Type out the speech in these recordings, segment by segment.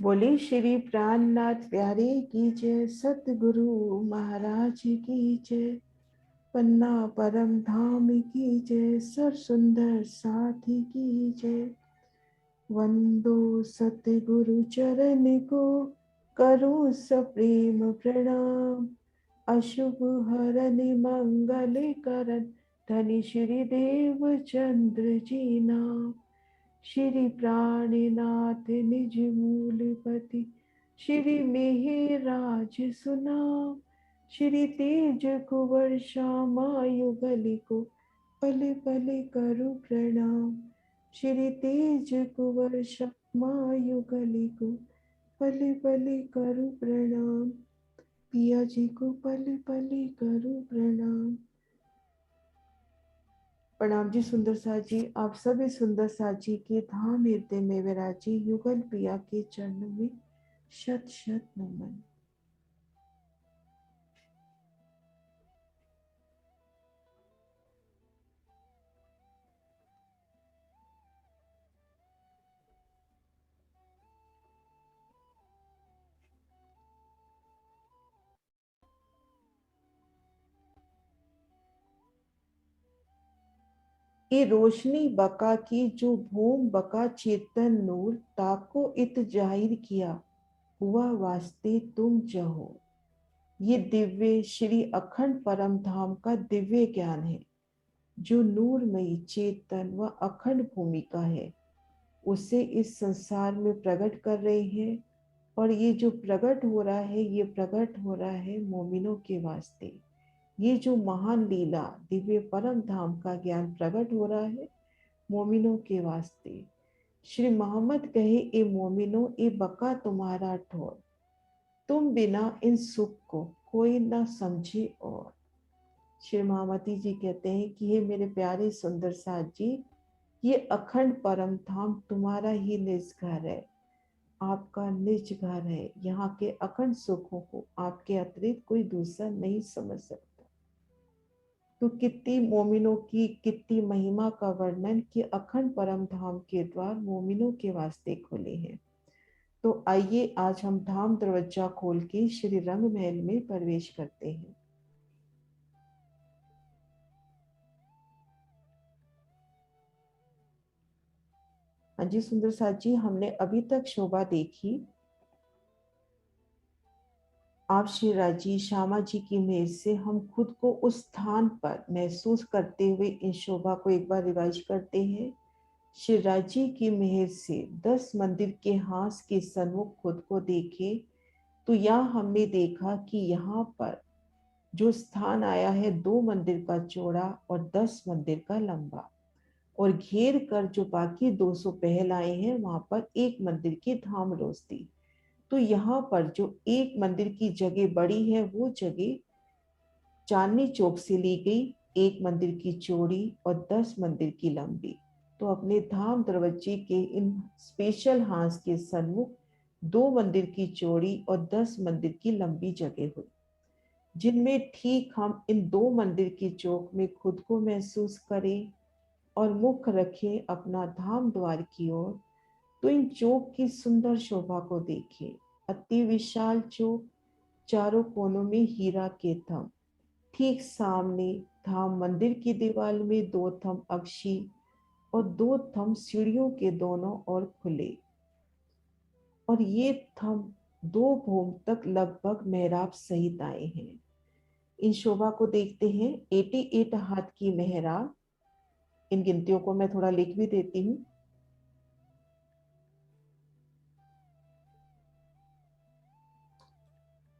बोले श्री प्राणनाथ प्यारे की जय, सतगुरु महाराज की जय, पन्ना परम धाम की जय, सर सुंदर साथी की जय। वंदो सतगुरु चरण को, करूं सप्रेम प्रणाम। अशुभ हरन मंगल करन, धनि श्री देव चंद्र जी नाम। श्री प्राणनाथ निज मूलपति, श्री मेहराज सुनाम। श्री तेज कुंवर श्यामा युगल को, पल पल करु प्रणाम। श्री तेज कुंवर श्यामा युगल को, पल पल करु प्रणाम। पिया जी को पल पल करु प्रणाम। प्रणाम जी सुंदर साथ जी, आप सभी सुंदर साथ जी के धाम हृदय में विराजी युगल पिया के चरणों में शत शत नमन। ये रोशनी बका की जो भूम बका चेतन नूर, ताको इत जाहिर किया हुआ वास्ते तुम जहो। ये दिव्य श्री अखंड परम धाम का दिव्य ज्ञान है, जो नूरमयी चेतन व अखंड भूमिका है, उसे इस संसार में प्रकट कर रहे हैं। और ये जो प्रकट हो रहा है, ये प्रकट हो रहा है मोमिनों के वास्ते। ये जो महान लीला दिव्य परम धाम का ज्ञान प्रकट हो रहा है मोमिनों के वास्ते। श्री मोहम्मद कहे, ए मोमिनो ए बका तुम्हारा ठोर, तुम बिना इन सुख को कोई ना समझे। और श्री महामती जी कहते हैं कि हे मेरे प्यारे सुंदर साथ जी, ये अखंड परम धाम तुम्हारा ही निज घर है, आपका निज घर है। यहाँ के अखंड सुखों को आपके अतिरिक्त कोई दूसरा नहीं समझ सकता। तो कितनी मोमिनों की कितनी महिमा का वर्णन कि अखंड परम धाम के द्वार मोमिनों के वास्ते खुले हैं। तो आइए आज हम धाम दरवाजा खोल के श्री रंग महल में प्रवेश करते हैं। हाँ जी सुंदर साथ जी, हमने अभी तक शोभा देखी। आप श्री राजी श्यामा जी की मेहर से हम खुद को उस स्थान पर महसूस करते हुए इन शोभा को एक बार रिवाइज करते हैं। श्री राजी की मेहर से 10 मंदिर के हास के सन्मुख खुद को देखे, तो यहाँ हमने देखा कि यहाँ पर जो स्थान आया है 2 मंदिर का चौड़ा और 10 मंदिर का लंबा, और घेर कर जो बाकी 200 पहल आए हैं वहां पर एक मंदिर की धाम रोज दी। तो यहाँ पर जो एक मंदिर की जगह बड़ी है, वो जगह चांदनी चौक से ली गई, एक मंदिर की चौड़ी और 10 मंदिर की लंबी। तो अपने धाम दरवाजे के इन स्पेशल हांस के सन्मुख 2 मंदिर की चौड़ी और 10 मंदिर की लंबी जगह हुई, जिनमें ठीक हम इन 2 मंदिर की चौक में खुद को महसूस करें और मुख रखें अपना धाम द्वार की ओर। तो इन चौक की सुंदर शोभा को देखें। अति विशाल चौक, चारों कोनों में हीरा के थंभ, ठीक सामने धाम मंदिर की दीवार में 2 थंभ अक्षी और 2 थंभ सीढ़ियों के दोनों ओर खुले, और ये थंभ 2 भूम तक लगभग मेहराब सहित आए हैं। इन शोभा को देखते हैं। 88 हाथ की मेहराब, इन गिनतियों को मैं थोड़ा लिख भी देती हूँ।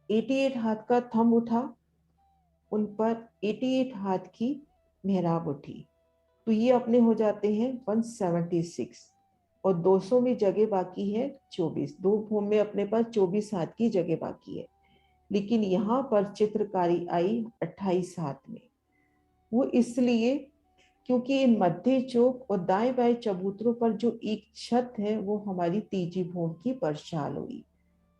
88 हाथ का थंब उठा, उन पर 88 हाथ की मेहराब उठी, तो ये अपने हो जाते हैं 176। और 200 में जगह बाकी है 24, 2 भूम में अपने पास 24 हाथ की जगह बाकी है। लेकिन यहाँ पर चित्रकारी आई 28 हाथ में। वो इसलिए क्योंकि इन मध्य चौक और दाएं बाएं चबूतरों पर जो एक छत है, वो हमारी तीजी भूम की परशाल हुई,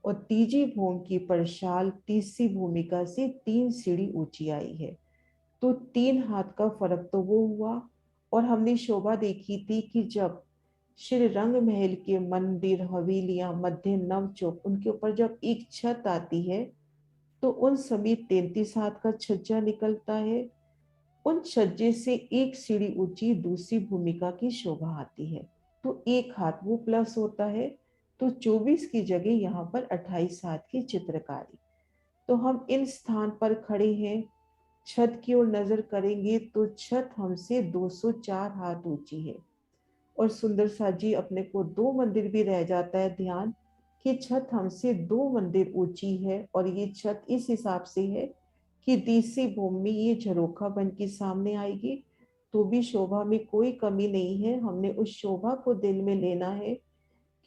और तीजी भूम की परशाल तीसरी भूमिका से 3 सीढ़ी ऊंची आई है। तो 3 हाथ का फर्क तो वो हुआ। और हमने शोभा देखी थी कि जब श्री रंग महल के मंदिर, हवेलियां, मध्य नव चौक, उनके ऊपर जब एक छत आती है तो उन सभी 33 हाथ का छज्जा निकलता है। उन छज्जे से एक सीढ़ी ऊंची दूसरी भूमिका की शोभा आती है। तो एक हाथ वो प्लस होता है, तो 24 की जगह यहाँ पर 28 हाथ की चित्रकारी। तो हम इन स्थान पर खड़े हैं, छत की ओर नजर करेंगे तो छत हमसे 204 हाथ ऊंची है। और सुंदर सा जी अपने को दो मंदिर भी रह जाता है ध्यान, कि छत हमसे दो मंदिर ऊंची है और ये छत इस हिसाब से है कि तीसरी भूमि में ये झरोखा बन के सामने आएगी, तो भी शोभा में कोई कमी नहीं है। हमने उस शोभा को दिल में लेना है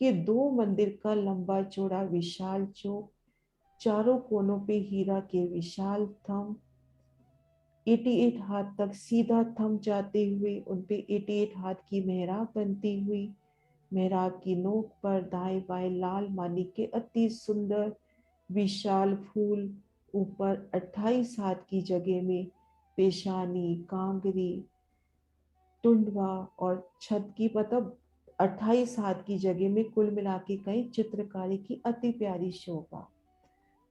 कि दो मंदिर का लंबा चौड़ा विशाल चौक, चारों कोनों पे हीरा के विशाल थंब, 88 हाथ तक सीधा थम जाते हुए उनपे 88 हाथ की मेहराब बनती हुई, मेहराब की नोक पर दाएं बाएं लाल मानिक के अति सुंदर विशाल फूल, ऊपर 28 हाथ की जगह में पेशानी, कांगरी, टुंडवा और छत की मतलब 28 हाथ की जगह में कुल मिला के कई चित्रकारी की अति प्यारी शोभा।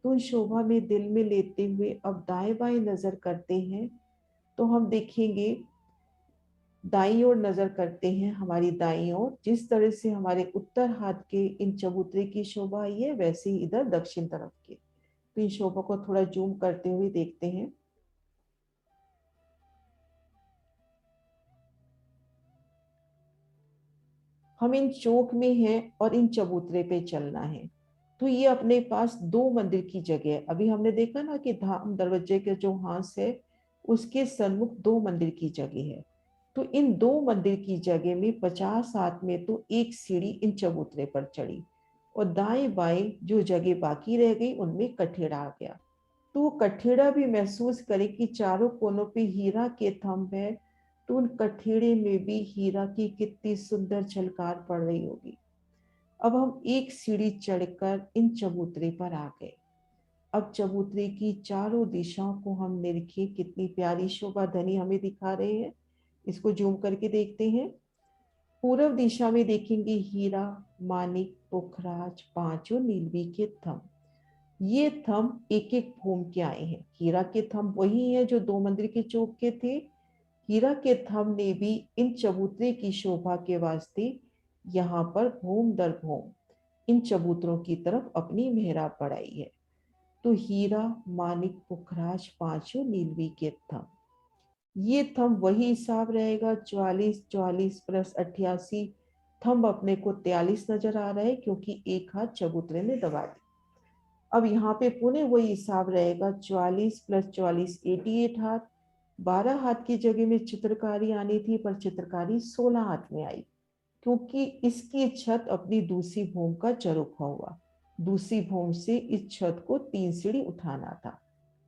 तो उन शोभा में दिल में लेते हुए अब दाएं बाएं नजर करते हैं, तो हम देखेंगे दाईं ओर नजर करते हैं, हमारी दाईं ओर जिस तरह से हमारे उत्तर हाथ के इन चबूतरे की शोभा आई है वैसे ही इधर दक्षिण तरफ के। तो इन शोभा को थोड़ा जूम करते हुए देखते हैं। हम इन चौक में हैं और इन चबूतरे पे चलना है। तो ये अपने पास दो मंदिर की जगह है। अभी हमने देखा ना कि धाम दरवाजे के जो हांस है उसके सन्मुख दो मंदिर की जगह है। तो इन दो मंदिर की जगह में 50 हाथ में तो एक सीढ़ी इन चबूतरे पर चढ़ी और दाएं बाएं जो जगह बाकी रह गई उनमें कठेड़ा आ गया। तो वो कठेड़ा भी महसूस करे कि चारों कोनों पे हीरा के थंब है, तो उन कठेड़े में भी हीरा की कितनी सुंदर झलकार पड़ रही होगी। अब हम एक सीढ़ी चढ़कर इन चबूतरे पर आ गए। अब चबूतरे की चारों दिशाओं को हम निरखे, कितनी प्यारी शोभा धनी हमें दिखा रहे हैं। इसको जूम करके देखते हैं। पूर्व दिशा में देखेंगे हीरा, मानिक, पुखराज, पांचों नीलवी के थंब। ये थंब एक एक घूम के आए हैं। हीरा के थंब वही है जो दो मंदिर के चौक के थे। हीरा के थंब ने भी इन चबूतरे की शोभा के वास्ते यहाँ पर घूम दर घूम इन चबूतरों की तरफ अपनी मेहराब बढ़ाई है। तो हीरा, मानिक, पुखराज, पांचों नीलवी के थंब, ये थंब वही हिसाब रहेगा। 44 44 प्लस 88 थंब अपने को 43 नजर आ रहा है क्योंकि एक हाथ चबूतरे ने दबा दी। अब यहाँ पे पुणे वही हिसाब रहेगा। 44 प्लस 44 88 हाथ। 12 हाथ की जगह में चित्रकारी आनी थी पर चित्रकारी 16 हाथ में आई क्योंकि इसकी छत अपनी दूसरी भूमि का चरुखा हुआ। दूसरी भूमि से इस छत को 3 सीढ़ी उठाना था।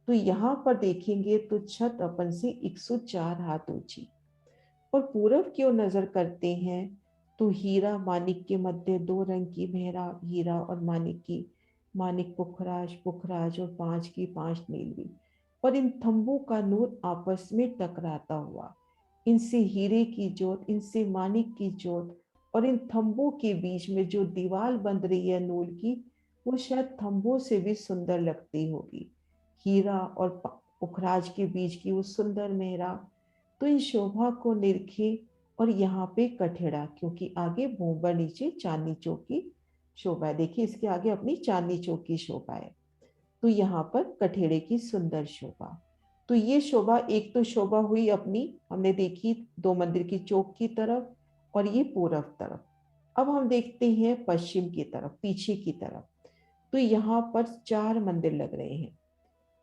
तो यहाँ पर देखेंगे तो छत अपन से 104 हाथ ऊंची। और पूरब की ओर नजर करते हैं तो हीरा मानिक के मध्य दो रंग की मेहराब, हीरा और मानिक की, मानिक पुखराज, पुखराज और पांच की पांच नीलवी, और इन थंबों का नूर आपस में टकराता हुआ, इनसे हीरे की जोत, इनसे मानिक की जोत, और इन थंबों के बीच में जो दीवार बन रही है नूल की, वो शायद थंबों से भी सुंदर लगती होगी। हीरा और पुखराज के बीच की वो सुंदर मेहराब। तो इन शोभा को निरखे। और यहाँ पे कठेड़ा, क्योंकि आगे भूबर नीचे चांदनी चौक की शोभा है। देखिए इसके आगे अपनी चांदनी चौक की शोभा है। तो यहाँ पर कठेड़े की सुंदर शोभा। तो ये शोभा, एक तो शोभा हुई अपनी हमने देखी दो मंदिर की चौक की तरफ और ये पूरब तरफ। अब हम देखते हैं पश्चिम की तरफ, पीछे की तरफ। तो यहाँ पर 4 मंदिर लग रहे हैं।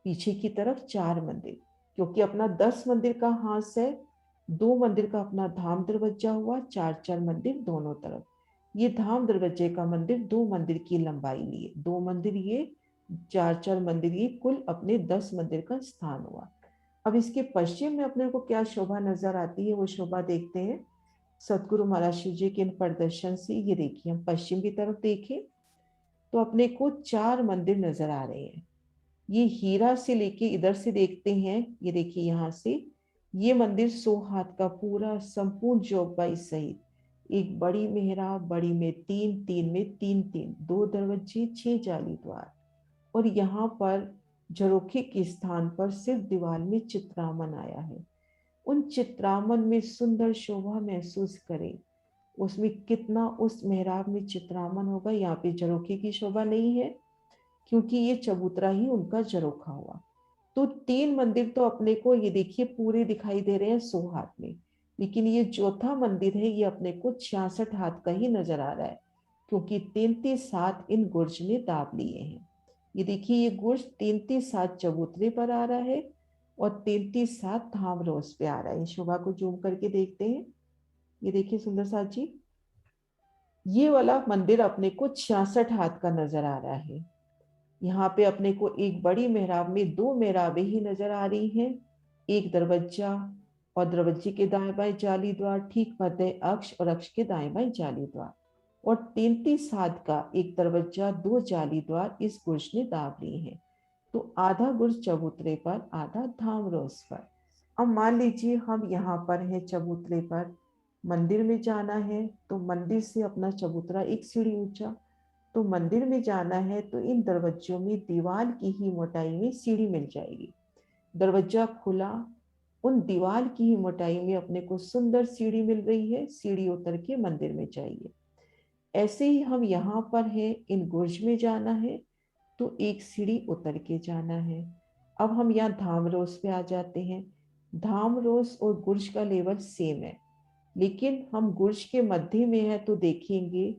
पीछे की तरफ 4 मंदिर, क्योंकि अपना 10 मंदिर का हांस है। 2 मंदिर का अपना धाम दरवाजा हुआ, 4 मंदिर दोनों तरफ। ये धाम दरवाजे का मंदिर 2 मंदिर की लंबाई लिए, 2 मंदिर ये, 4 मंदिर ये, कुल अपने 10 मंदिर का स्थान हुआ। अब इसके पश्चिम में अपने को क्या शोभा नजर आती है वो शोभा देखते हैं सतगुरु महाराज शिव जी के प्रदर्शन से। ये देखिए हम पश्चिम की तरफ देखें तो अपने को 4 मंदिर नजर आ रहे हैं। ये हीरा से लेके इधर से देखते हैं, ये देखिए यहाँ से ये मंदिर 100 हाथ का पूरा संपूर्ण चौपाई सहित एक बड़ी मेहराब, बड़ी में 3, 3 में 3 3, 2 दरवाजे, 6 जाली द्वार। और यहाँ पर झरोखे के स्थान पर सिर्फ दीवार में चित्रामन आया है। उन चित्रामन में सुंदर शोभा महसूस करें। उसमें कितना उस मेहराब में चित्रामन होगा। यहाँ पे झरोखे की शोभा नहीं है क्योंकि ये चबूतरा ही उनका झरोखा हुआ। तो 3 मंदिर तो अपने को ये देखिए पूरे दिखाई दे रहे हैं 100 हाथ में, लेकिन ये चौथा मंदिर है ये अपने को 66 हाथ का ही नजर आ रहा है क्योंकि 33 हाथ इन गुर्ज ने दाब लिए हैं। ये देखिए ये गुर्ज 33 हाथ चबूतरे पर आ रहा है और 33 हाथ धाम रोज पे आ रहा है। शोभा को जूम करके देखते हैं। ये देखिए सुंदर साथ जी, ये वाला मंदिर अपने को 66 हाथ का नजर आ रहा है। यहाँ पे अपने को एक बड़ी मेहराब में 2 मेहराबें ही नजर आ रही हैं, एक दरवाजा और दरवाजे के दाएं बाएं जाली द्वार, ठीक मध्य अक्ष और अक्ष के दाएं बाएं जाली द्वार, और 33 हाथ का एक दरवाजा, 2 जाली द्वार इस गुर्ज ने दाब लिए हैं। तो आधा गुर्ज चबूतरे पर, आधा धाम रोज पर। अब मान लीजिए हम यहाँ पर हैं चबूतरे पर, मंदिर में जाना है तो मंदिर से अपना चबूतरा एक सीढ़ी ऊंचा, तो मंदिर में जाना है तो इन दरवाजों में दीवार की ही मोटाई में सीढ़ी मिल जाएगी। दरवाजा खुला, उन दीवार की ही मोटाई में अपने को सुंदर सीढ़ी मिल रही है, सीढ़ी उतर के मंदिर में जाइए। ऐसे ही हम यहाँ पर हैं, इन गुर्ज में जाना है तो एक सीढ़ी उतर के जाना है। अब हम यहाँ धाम रोज पे आ जाते हैं। धाम रोज और गुर्ज का लेवल सेम है, लेकिन हम गुर्ज के मध्य में है तो देखेंगे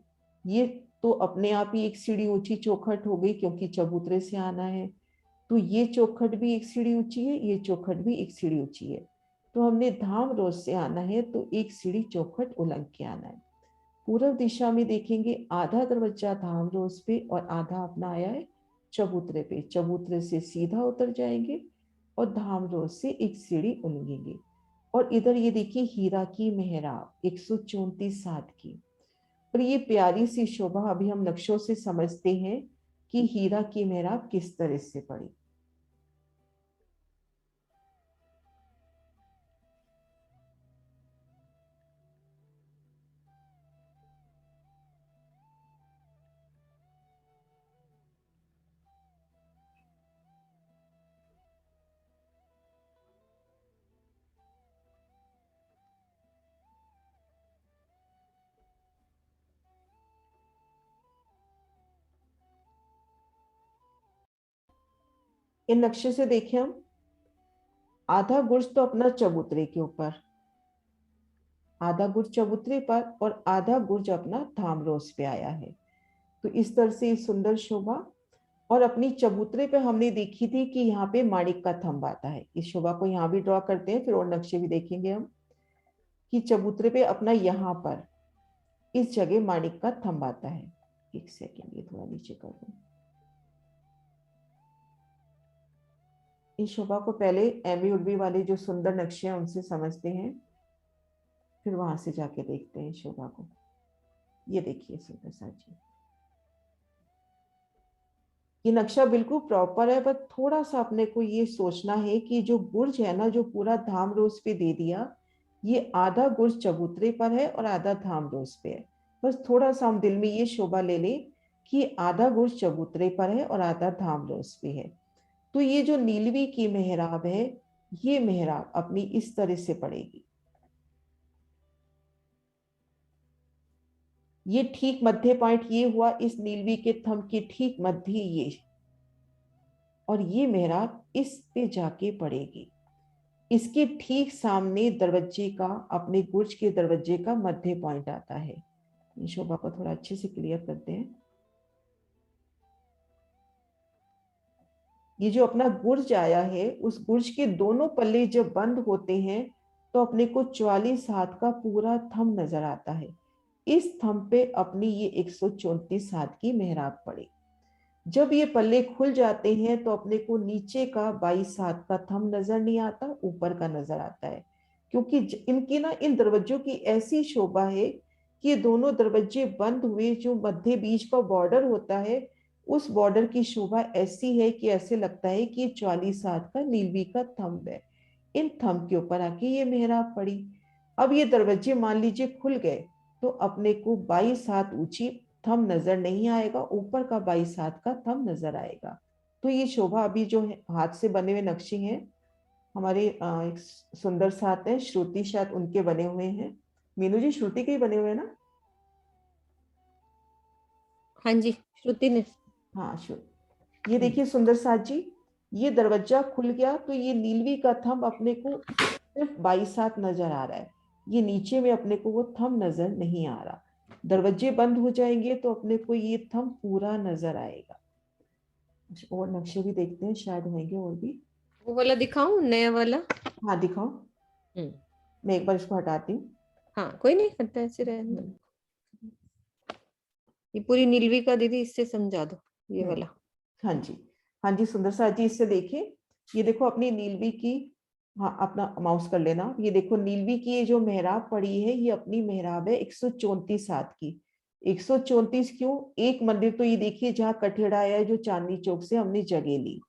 ये तो अपने आप ही एक सीढ़ी ऊंची चौखट हो गई क्योंकि चबूतरे से आना है। तो ये चौखट भी एक सीढ़ी ऊंची है, ये चौखट भी एक सीढ़ी ऊंची है। तो हमने धाम रोज से आना है तो एक सीढ़ी चौखट उलंघ के आना है। पूर्व दिशा में देखेंगे आधा दरवाजा धाम रोज पे और आधा अपना आया है चबूतरे पे। चबूतरे से सीधा उतर जाएंगे और धाम रोज से एक सीढ़ी उलंघेंगे। और इधर ये देखिए हीरा की मेहराब 134 हाथ की। और ये प्यारी सी शोभा अभी हम नक्शों से समझते हैं कि हीरा की मेहराब किस तरह से पड़ी। इन नक्शे से देखें हम, आधा गुर्ज तो अपना चबूतरे के ऊपर, आधा गुर्ज चबूतरे पर और आधा गुर्ज अपना धाम रोज पे आया है। तो इस तरह से सुंदर शोभा। और अपनी चबूतरे पे हमने देखी थी कि यहाँ पे माणिक का थंब आता है। इस शोभा को यहाँ भी ड्रॉ करते हैं, फिर और नक्शे भी देखेंगे हम कि चबूतरे पे अपना यहाँ पर इस जगह माणिक का थंब आता है। एक सेकेंड, ये थोड़ा नीचे कर दूं। इस शोभा को पहले एमी उर्वी वाले जो सुंदर नक्शे हैं उनसे समझते हैं, फिर वहां से जाके देखते हैं शोभा को। ये देखिए सुंदर सा जी, ये नक्शा बिल्कुल प्रॉपर है, बस थोड़ा सा अपने को ये सोचना है कि जो बुर्ज है ना, जो पूरा धाम रोज पे दे दिया, ये आधा बुर्ज चबूतरे पर है और आधा धाम रोज पे है। बस थोड़ा सा हम दिल में ये शोभा ले लें कि आधा बुर्ज चबूतरे पर है और आधा धाम रोज पे है। तो ये जो नीलवी की मेहराब है, ये मेहराब अपनी इस तरह से पड़ेगी। ये ठीक मध्य पॉइंट ये हुआ इस नीलवी के थंब के ठीक मध्य ये, और ये मेहराब इस पे जाके पड़ेगी। इसके ठीक सामने दरवाजे का, अपने गुर्ज के दरवाजे का मध्य पॉइंट आता है। शोभा को थोड़ा अच्छे से क्लियर करते हैं। ये जो अपना गुर्ज आया है, उस गुर्ज के दोनों पल्ले जब बंद होते हैं तो अपने को 44 हाथ का पूरा थंब नजर आता है। इस थंब पे अपनी ये 134 हाथ की मेहराब पड़े। जब ये पल्ले खुल जाते हैं तो अपने को नीचे का 22 हाथ का थंब नजर नहीं आता, ऊपर का नजर आता है। क्योंकि इनकी ना, इन दरवाजों की ऐसी शोभा है कि ये दोनों दरवाजे बंद हुए, जो मध्य बीच का बॉर्डर होता है उस बॉर्डर की शोभा ऐसी है कि ऐसे लगता है कि 44 हाथ का नीलवी का थंब है। इन थंब के ऊपर आके ये मेहराब पड़ी। अब ये दरवाजे मान लीजिए खुल गए, तो अपने को 22 हाथ ऊंची थंब नजर नहीं आएगा, ऊपर का 22 हाथ का थंब नजर आएगा। तो ये शोभा अभी जो है हाथ से बने हुए नक्शे हैं, हमारे एक सुंदर साथ है श्रुति, शायद उनके बने हुए हैं। मीनू जी श्रुति के ही बने हुए हैं ना? हाँ जी, श्रुति ने। हाँ श्रुति। ये देखिए सुंदर साथ जी, ये दरवाजा खुल गया तो ये नीलवी का थंब अपने को सिर्फ 22 हाथ नजर आ रहा है। ये नीचे में अपने को वो थंब नजर नहीं आ रहा। दरवाजे बंद हो जाएंगे तो अपने को ये थंब पूरा नजर आएगा। और नक्शे भी देखते हैं, शायद होंगे और भी। वो वाला दिखाऊं, नया वाला? हाँ दिखाओ। हम्म। मैं एक बार इसको हटाती हूँ। हाँ कोई नहीं, करता ऐसे रहने दो। ये पूरी नीलवी का दीदी, इससे समझा दो ये हम्म, वाला। हाँ जी। हाँ जी सुंदर साथ जी, इससे देखिए। ये देखो अपनी नीलवी की, हाँ अपना माउस कर लेना। ये देखो नीलवी की ये जो मेहराब पड़ी है, ये अपनी मेहराब है 134 हाथ की। 134 क्यों? एक मंदिर तो ये देखिए जहाँ कठेड़ा है, जो चांदनी चौक से हमने जगह ली,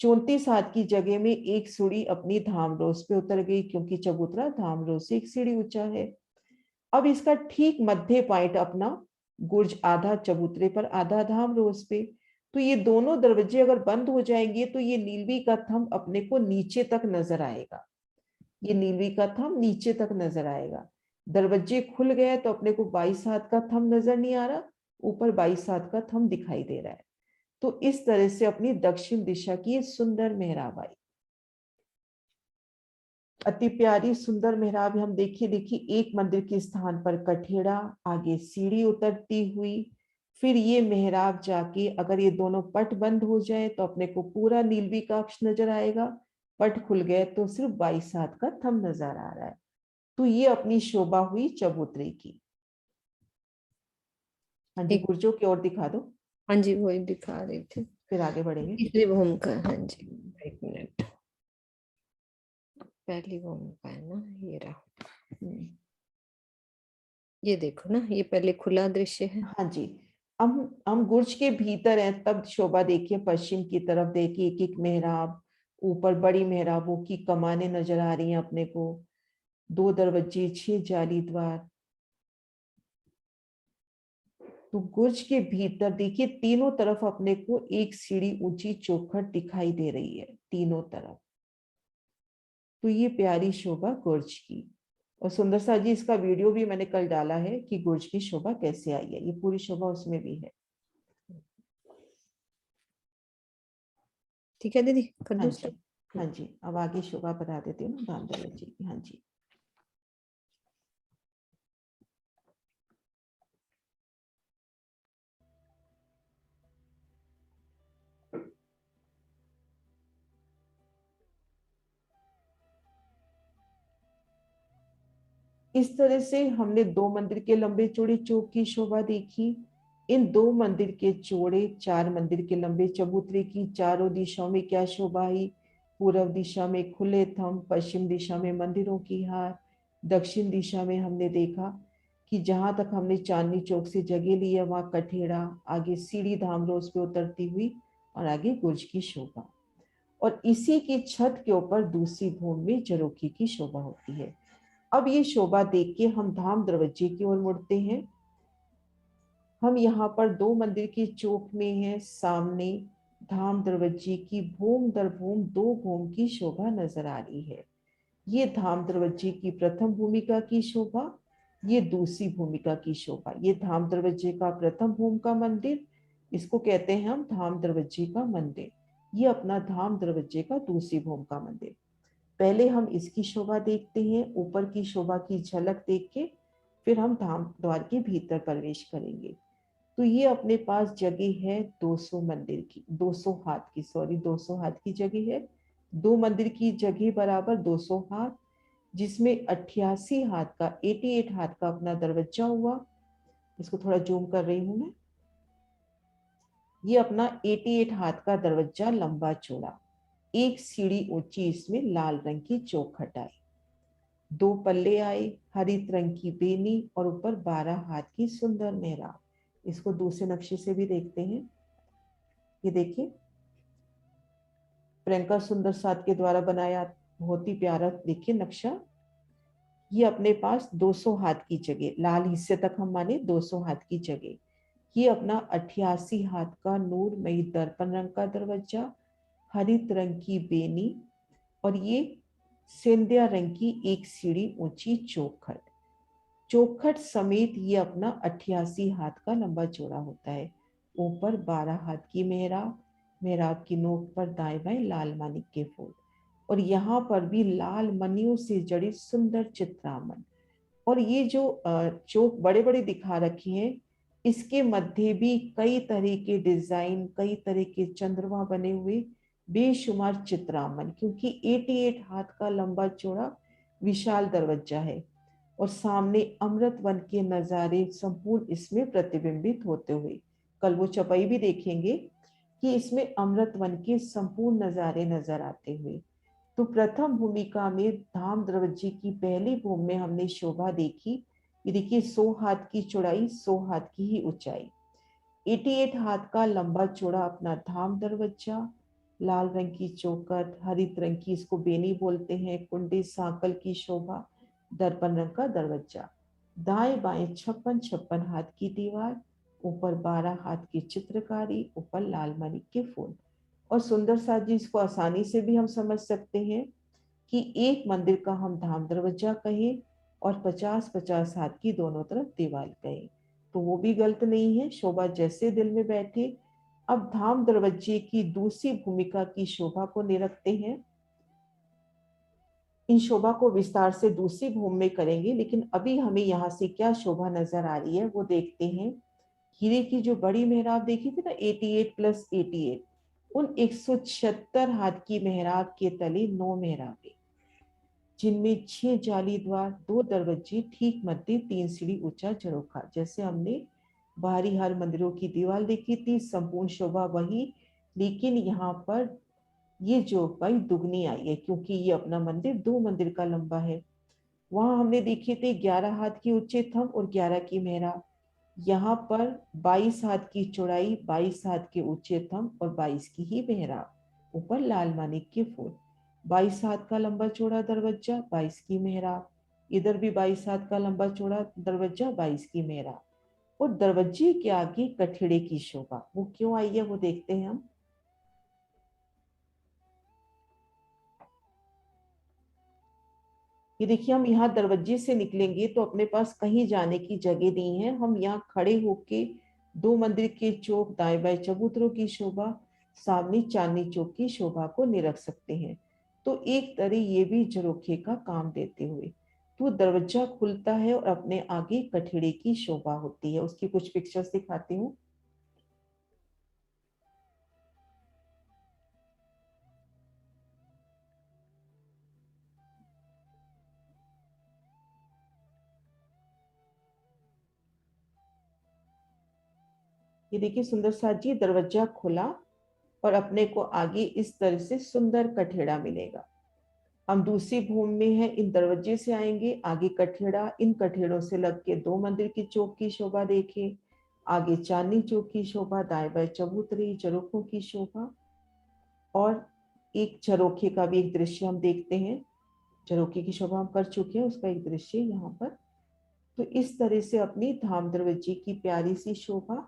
34 हाथ की जगह में एक सीढ़ी अपनी धामरोस पे उतर गई, क्योंकि चबूतरा धामरोस से एक सीढ़ी ऊंचा है। अब इसका ठीक मध्य पॉइंट अपना गुर्ज, आधा चबूतरे पर आधा धामरोस पे। तो ये दोनों दरवाजे अगर बंद हो जाएंगे तो ये नीलवी का थंब अपने को नीचे तक नजर आएगा। ये नीलवी का थंब नीचे तक नजर आएगा। दरवाजे खुल गए तो अपने को 22 हाथ का थंब नजर नहीं आ रहा, ऊपर 22 हाथ का थंब दिखाई दे रहा है। तो इस तरह से अपनी दक्षिण दिशा की ये सुंदर मेहराब आई। अति प्यारी सुंदर मेहराब हम देखिए, देखिए एक मंदिर के स्थान पर कठेड़ा, आगे सीढ़ी उतरती हुई, फिर ये मेहराब जाके अगर ये दोनों पट बंद हो जाए तो अपने को पूरा नीलवी का अक्ष नजर आएगा। पट खुल गए तो सिर्फ 22 हाथ का थंब नजर आ रहा है। तो ये अपनी शोभा हुई चबूतरे की। हाँ जी, एक, गुर्जों की ओर दिखा दो, हाँ जी वही दिखा रही थी। फिर आगे बढ़ेंगे। तीसरी भूमिका, हाँ जी। एक मिनट, पहली भूमिका है ना, ये रहा। हम्म, ये देखो ना, ये पहले खुला दृश्य है। हाँ जी। हम गुर्ज के भीतर हैं, तब शोभा देखिए पश्चिम की तरफ देखिए, एक एक मेहराब, ऊपर बड़ी मेहराबों की कमाने नजर आ रही हैं अपने को, 2 दरवाजे, 6 जाली द्वार। तो गुर्ज के भीतर देखिए तीनों तरफ अपने को एक सीढ़ी ऊंची चौखट दिखाई दे रही है, तीनों तरफ। तो ये प्यारी शोभा गुर्ज की। और सुंदर सा जी इसका वीडियो भी मैंने कल डाला है कि गुर्ज की शोभा कैसे आई है, ये पूरी शोभा उसमें भी है। ठीक है दीदी, कर हाँ दो जी। स्टार्ट। हाँ जी, अब आगे शोभा बता देती हूँ ना धामदर जी की। हाँ जी। इस तरह से हमने 2 मंदिर के लंबे चौड़े चौक की शोभा देखी। इन 2 मंदिर के चौड़े 4 मंदिर के लंबे चबूतरे की चारों दिशाओं में क्या शोभा आई। पूर्व दिशा में खुले थंब, पश्चिम दिशा में मंदिरों की हार, दक्षिण दिशा में हमने देखा कि जहां तक हमने चांदनी चौक से जगह ली है वहां कठेड़ा, आगे सीढ़ी धामरोस पे उतरती हुई, और आगे गुर्ज की शोभा। और इसी की छत के ऊपर दूसरी भूमि में जरोखी की शोभा होती है। अब ये शोभा देख के हम धाम दरवाजे की ओर मुड़ते हैं। हम यहाँ पर 2 मंदिर की चौक में हैं, सामने धाम दरवाजे की भूम दर भूम 2 भूम की शोभा नजर आ रही है। ये धाम दरवाजे की प्रथम भूमिका की शोभा, ये दूसरी भूमिका की शोभा। ये धाम दरवाजे का प्रथम भूम का मंदिर, इसको कहते हैं हम धाम दरवाजे का मंदिर। ये अपना धाम दरवाजे का दूसरी भूम का मंदिर। पहले हम इसकी शोभा देखते हैं, ऊपर की शोभा की झलक देख के फिर हम धाम द्वार के भीतर प्रवेश करेंगे। तो ये अपने पास जगह है 200 मंदिर की, 200 हाथ की, सॉरी 200 हाथ की जगह है। 2 मंदिर की जगह बराबर 200 हाथ, जिसमें 88 हाथ का, 88 हाथ का अपना दरवाजा हुआ। इसको थोड़ा जूम कर रही हूं मैं। ये अपना 88 हाथ का दरवाजा लंबा चौड़ा, एक सीढ़ी ऊंची, इसमें लाल रंग की चौखट आई, 2 पल्ले आए, हरित रंग की बेनी, और ऊपर 12 हाथ की सुंदर मेहराब। इसको दूसरे नक्शे से भी देखते हैं। ये देखिए प्रियंका सुंदर साथ के द्वारा बनाया बहुत ही प्यारा देखिए नक्शा। ये अपने पास 200 हाथ की जगह, लाल हिस्से तक हम माने 200 हाथ की जगह, ये अपना 88 हाथ का नूरमयी दर्पण रंग का दरवाजा, हरित रंग की बेनी, और ये सेंधिया रंग की एक सीढ़ी ऊंची चौखट। चौखट समेत ये अपना 88 हाथ का लंबा चौड़ा होता है। ऊपर 12 हाथ की मेहराब, मेहराब की नोक पर दाएं बाएं लाल मानिक के फूल, और यहाँ पर भी लाल मणियों से जड़ी सुंदर चित्रामन। और ये जो चौक बड़े बड़े दिखा रखे हैं, इसके मध्य भी कई तरह के डिजाइन, कई तरह के चंद्रमा बने हुए, बेशुमार चित्रामन, क्योंकि 88 हाथ का लंबा चौड़ा विशाल दरवाजा है। और सामने अमृत वन के नजारे संपूर्ण इसमें प्रतिबिंबित होते हुए, कल वो चौपाई भी देखेंगे कि इसमें अमृत वन के संपूर्ण नजारे नजर आते हुए। तो प्रथम भूमिका में धाम दरवाजे की पहली भूमि में हमने शोभा देखी। ये देखिए 100 हाथ की चौड़ाई, 100 हाथ की ही ऊंचाई, 88 हाथ का लंबा चौड़ा अपना धाम दरवाजा, लाल रंग की चौखट, हरित रंग की इसको बेनी बोलते हैं, कुंडी सांकल की शोभा, दर्पण रंग का दरवाजा, दाएं बाएं 56-56 हाथ की दीवार, ऊपर 12 हाथ की चित्रकारी, ऊपर लाल मणि के फूल। और सुंदर सा जी, इसको आसानी से भी हम समझ सकते हैं कि एक मंदिर का हम धाम दरवाजा कहें और 50-50 हाथ की दोनों तरफ दीवार कहें, तो वो भी गलत नहीं है, शोभा जैसे दिल में बैठे। अब धाम दरवाजे की दूसरी भूमिका की शोभा को निरखते हैं। इन शोभा को विस्तार से दूसरी भूमि में करेंगे, लेकिन अभी हमें यहाँ से क्या शोभा नजर आ रही है वो देखते हैं। हीरे की जो बड़ी मेहराब देखी थी ना, 88 प्लस 88, उन 176 हाथ की मेहराब के तले 9 मेहराबें, जिनमें 6 जाली द्वार, 2 दरवाजे, ठीक मध्य 3 सीढ़ी ऊंचा झरोखा। जैसे हमने बाहरी हर मंदिरों की दीवार देखी थी, संपूर्ण शोभा वही, लेकिन यहाँ पर ये जो भाई दुगनी आई है, क्योंकि ये अपना मंदिर 2 मंदिर का लंबा है। वहां हमने देखे थे 11 हाथ की ऊंचे थंब और 11 की मेहराब। यहाँ पर 22 हाथ की चौड़ाई, 22 हाथ के ऊंचे थंब और 22 की ही मेहराब, ऊपर लाल मानिक के फूल, 22 हाथ का लंबा चौड़ा दरवाजा, 22 की मेहराब, इधर भी 22 हाथ का लंबा चौड़ा दरवाजा, 22 की मेहराब। और दरवाजे के आगे कठेड़े की शोभा, वो क्यों आई है वो देखते हैं हम। ये देखिए, हम यहाँ दरवाजे से निकलेंगे तो अपने पास कहीं जाने की जगह नहीं है, हम यहाँ खड़े होके दो मंदिर के चौक, दाएं बाएं चबूतरों की शोभा, सामने चांदनी चौक की शोभा को निरख सकते हैं। तो एक तरह ये भी झरोखे का काम देते हुए, तो दरवाजा खुलता है और अपने आगे कठेड़े की शोभा होती है। उसकी कुछ पिक्चर्स दिखाती हूँ। ये देखिए सुंदर सा जी, दरवाजा खुला और अपने को आगे इस तरह से सुंदर कठेड़ा मिलेगा। हम दूसरी भूमि में है, इन दरवाजे से आएंगे, आगे कठेड़ा, इन कठेड़ों से लग के 2 मंदिर की चौक की शोभा देखें, आगे चांदनी चौक की शोभा, दाएं बाएं चबूतरी झरोखों की शोभा, और एक झरोखे का भी एक दृश्य हम देखते हैं। झरोखे की शोभा हम कर चुके हैं, उसका एक दृश्य यहाँ पर। तो इस तरह से अपनी धाम दरवाजे की प्यारी सी शोभा।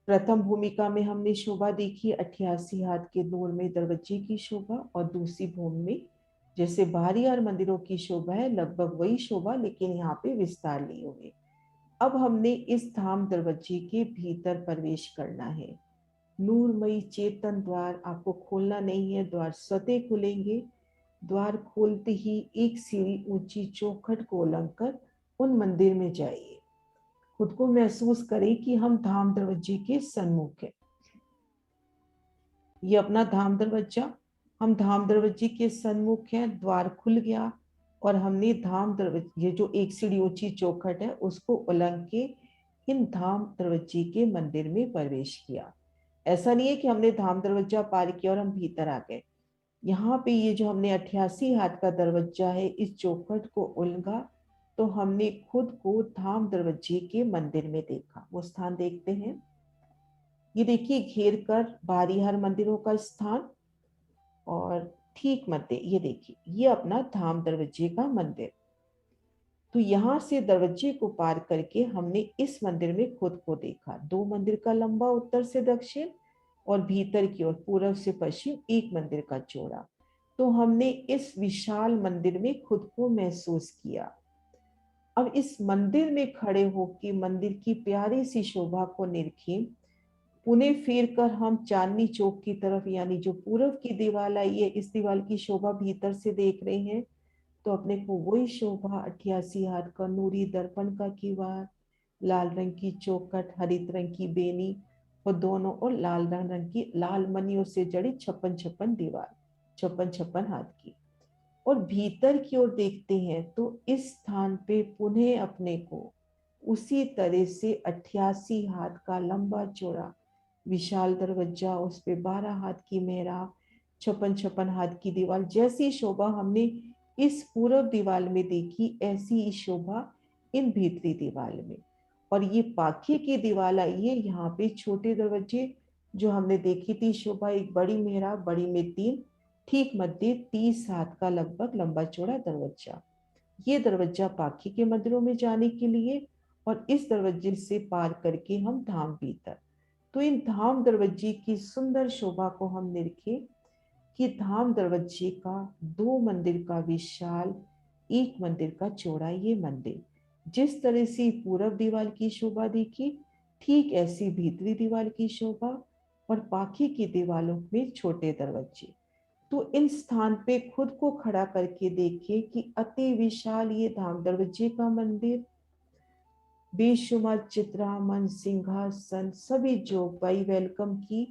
प्रथम भूमिका में हमने शोभा देखी 88 हाथ के नूर में दरवाजे की शोभा, और दूसरी भूमि में जैसे बाहरी और मंदिरों की शोभा है, लगभग वही शोभा, लेकिन यहाँ पे विस्तार लिए हुए। अब हमने इस धाम दरवाजे के भीतर प्रवेश करना है। नूरमयी चेतन द्वार आपको खोलना नहीं है, द्वार स्वतः खुलेंगे। द्वार खोलते ही एक सीढ़ी ऊंची चौखट को उलंघ कर उन मंदिर में जाइए। खुद को महसूस करें कि हम धाम दरवाजे के सन्मुख है। ये अपना धाम दरवाजा, हम धाम दरवाजे के सन्मुख हैं, द्वार खुल गया और हमने धाम दरवाजे, ये जो एक सीढ़ी ऊंची चौखट है, उसको उलंघ के इन धाम दरवाजे के मंदिर में प्रवेश किया। ऐसा नहीं है कि हमने धाम दरवाजा पार किया और हम भीतर आ गए। यहाँ पे ये जो हमने 88 हाथ का दरवाजा है, इस चौखट को उलंघा तो हमने खुद को धाम दरवाजे के मंदिर में देखा। वो स्थान देखते हैं। ये देखिए घेर कर बाहरी हर मंदिरों का स्थान, और ठीक मध्य, ये देखिए ये अपना धाम दरवाजे का मंदिर। तो यहाँ से दरवाजे को पार करके हमने इस मंदिर में खुद को देखा। 2 मंदिर का लंबा उत्तर से दक्षिण और भीतर की ओर पूर्व से पश्चिम एक मंदिर का चौड़ा। तो हमने इस विशाल मंदिर में खुद को महसूस किया। अब इस मंदिर में खड़े होकर मंदिर की प्यारी सी शोभा को निरखें। पुनः फिर कर हम चांदनी चौक की तरफ, यानी जो पूर्व की दीवार आई है, इस दीवार की शोभा भीतर से देख रहे हैं। तो अपने को वही शोभा 88 हाथ का नूरी दर्पण का किवाड़, लाल रंग की चौखट, हरित रंग की बेनी और दोनों और लाल रंग की लाल मनियों से जड़ी 56 दीवार, 56 हाथ की। और भीतर की ओर देखते हैं तो इस स्थान पे पुनः अपने को उसी तरह से 88 हाथ का लंबा चौड़ा विशाल दरवाजा, उस पे 12 हाथ की मेहराब, 56 हाथ की दीवार, जैसी शोभा हमने इस पूर्व दीवार में देखी, ऐसी ही शोभा इन भीतरी दीवार में। और ये पाखे की दीवार आई है। यहाँ पे छोटे दरवाजे जो हमने देखी थी शोभा, एक बड़ी मेहराब, बड़ी में 3, ठीक मध्य 30 हाथ का लगभग लंबा चौड़ा दरवाजा। ये दरवाजा पाखी के मंदिरों में जाने के लिए, और इस दरवाजे से पार करके हम धाम भीतर। तो इन धाम दरवाजे की सुंदर शोभा को हम निरखे कि धाम दरवाजे का 2 मंदिर का विशाल, 1 मंदिर का चौड़ा ये मंदिर। जिस तरह से पूर्व दीवार की शोभा देखी, ठीक ऐसी भीतरी दीवार की शोभा और पाखी की दीवारों में छोटे दरवाजे। तो इन स्थान पे खुद को खड़ा करके देखे कि अति विशाल ये धाम दरवाजे का मंदिर, बेशुमार चित्रामन, सिंहासन, सभी जोगबाई वेलकम की,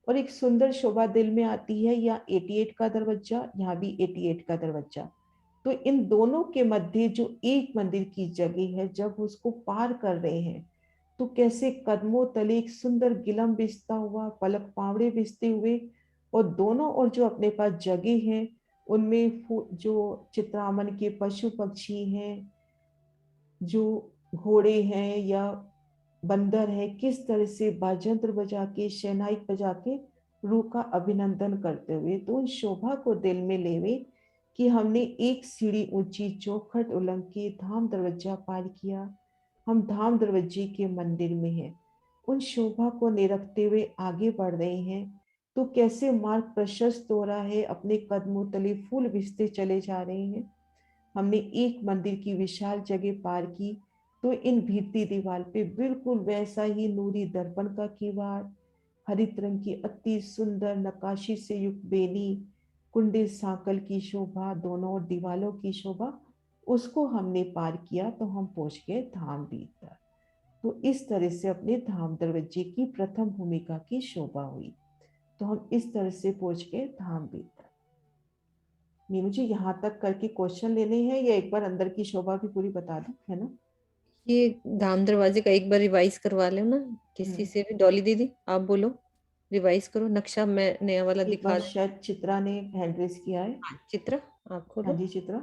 और एक सुंदर शोभा दिल में आती है। या 88 का दरवाजा, यहाँ भी 88 का दरवाजा। तो इन दोनों के मध्य जो एक मंदिर की जगह है, जब उसको पार कर रहे हैं तो कैसे कदमों तले एक सुंदर गिलम बिछता हुआ, पलक पावड़े बिछते हुए, और दोनों और जो अपने पास जगह है उनमें जो चित्रामन के पशु पक्षी हैं, जो घोड़े हैं या बंदर है, किस तरह से बाजंत्र बजा के, शहनाई बजा के रूह का अभिनंदन करते हुए। तो उन शोभा को दिल में लेवे कि हमने एक सीढ़ी ऊंची चौखट उलंघ के धाम दरवाजा पार किया, हम धाम दरवाजे के मंदिर में हैं। उन शोभा को निरखते हुए आगे बढ़ रहे हैं। तो कैसे मार्ग प्रशस्त हो रहा है, अपने कदमों तले फूल बिछते चले जा रहे हैं। हमने एक मंदिर की विशाल जगह पार की तो इन भीतरी दीवार पे बिल्कुल वैसा ही नूरी दर्पण का किवाड़, हरित रंग की अति सुंदर नकाशी से युक्त बेनी, कुंडे सांकल की शोभा, दोनों और दीवालों की शोभा, उसको हमने पार किया तो हम पहुंच गए धाम भीतर। तो इस तरह से अपने धाम दरवाजे की प्रथम भूमिका की शोभा हुई। तो हम इस तरह से पहुंच गए धाम भीतर। मीनू जी, यहाँ तक करके क्वेश्चन लेने हैं या एक बार अंदर की शोभा भी पूरी बता दूं, है ना? ये धाम दरवाजे का एक बार रिवाइज करवा लो ना किसी से भी। डॉली दीदी आप बोलो, रिवाइज करो नक्शा, मैं नया वाला एक दिखा बार दूं। शायद चित्रा ने हैंड रेस किया है। हाँ, चित्रा आप हाँ खोलो। जी चित्रा।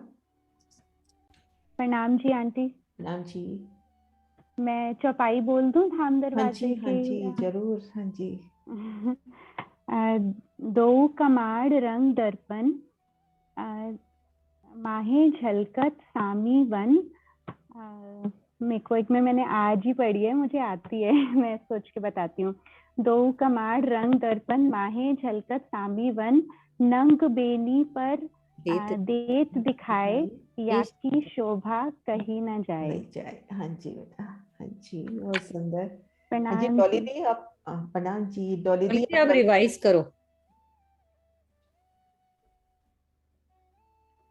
प्रणाम जी आंटी। नाम जी। मैं चौपाई बोल दूं धाम हाँ जी दरवाजे हाँ के? जी जरूर, हाँ जी। दो कमाड़ रंग दर्पण, माहे झलकत सामी वन। मेरे को एक में मैंने आज ही पढ़ी है, मुझे आती है मैं सोच के बताती हूँ। दो कमाड़ रंग दर्पण, माहे झलकत सामी वन, नंग बेनी पर देत दिखाए, या की शोभा कहीं न जाए। नहीं जाए। हाँ जी बेटा, हाँ जी, बहुत सुंदर। हाँ जी प्रणाम डॉली जी। दी, आप प्रणाम जी। डॉली दी आप अपना, रिवाइज करो।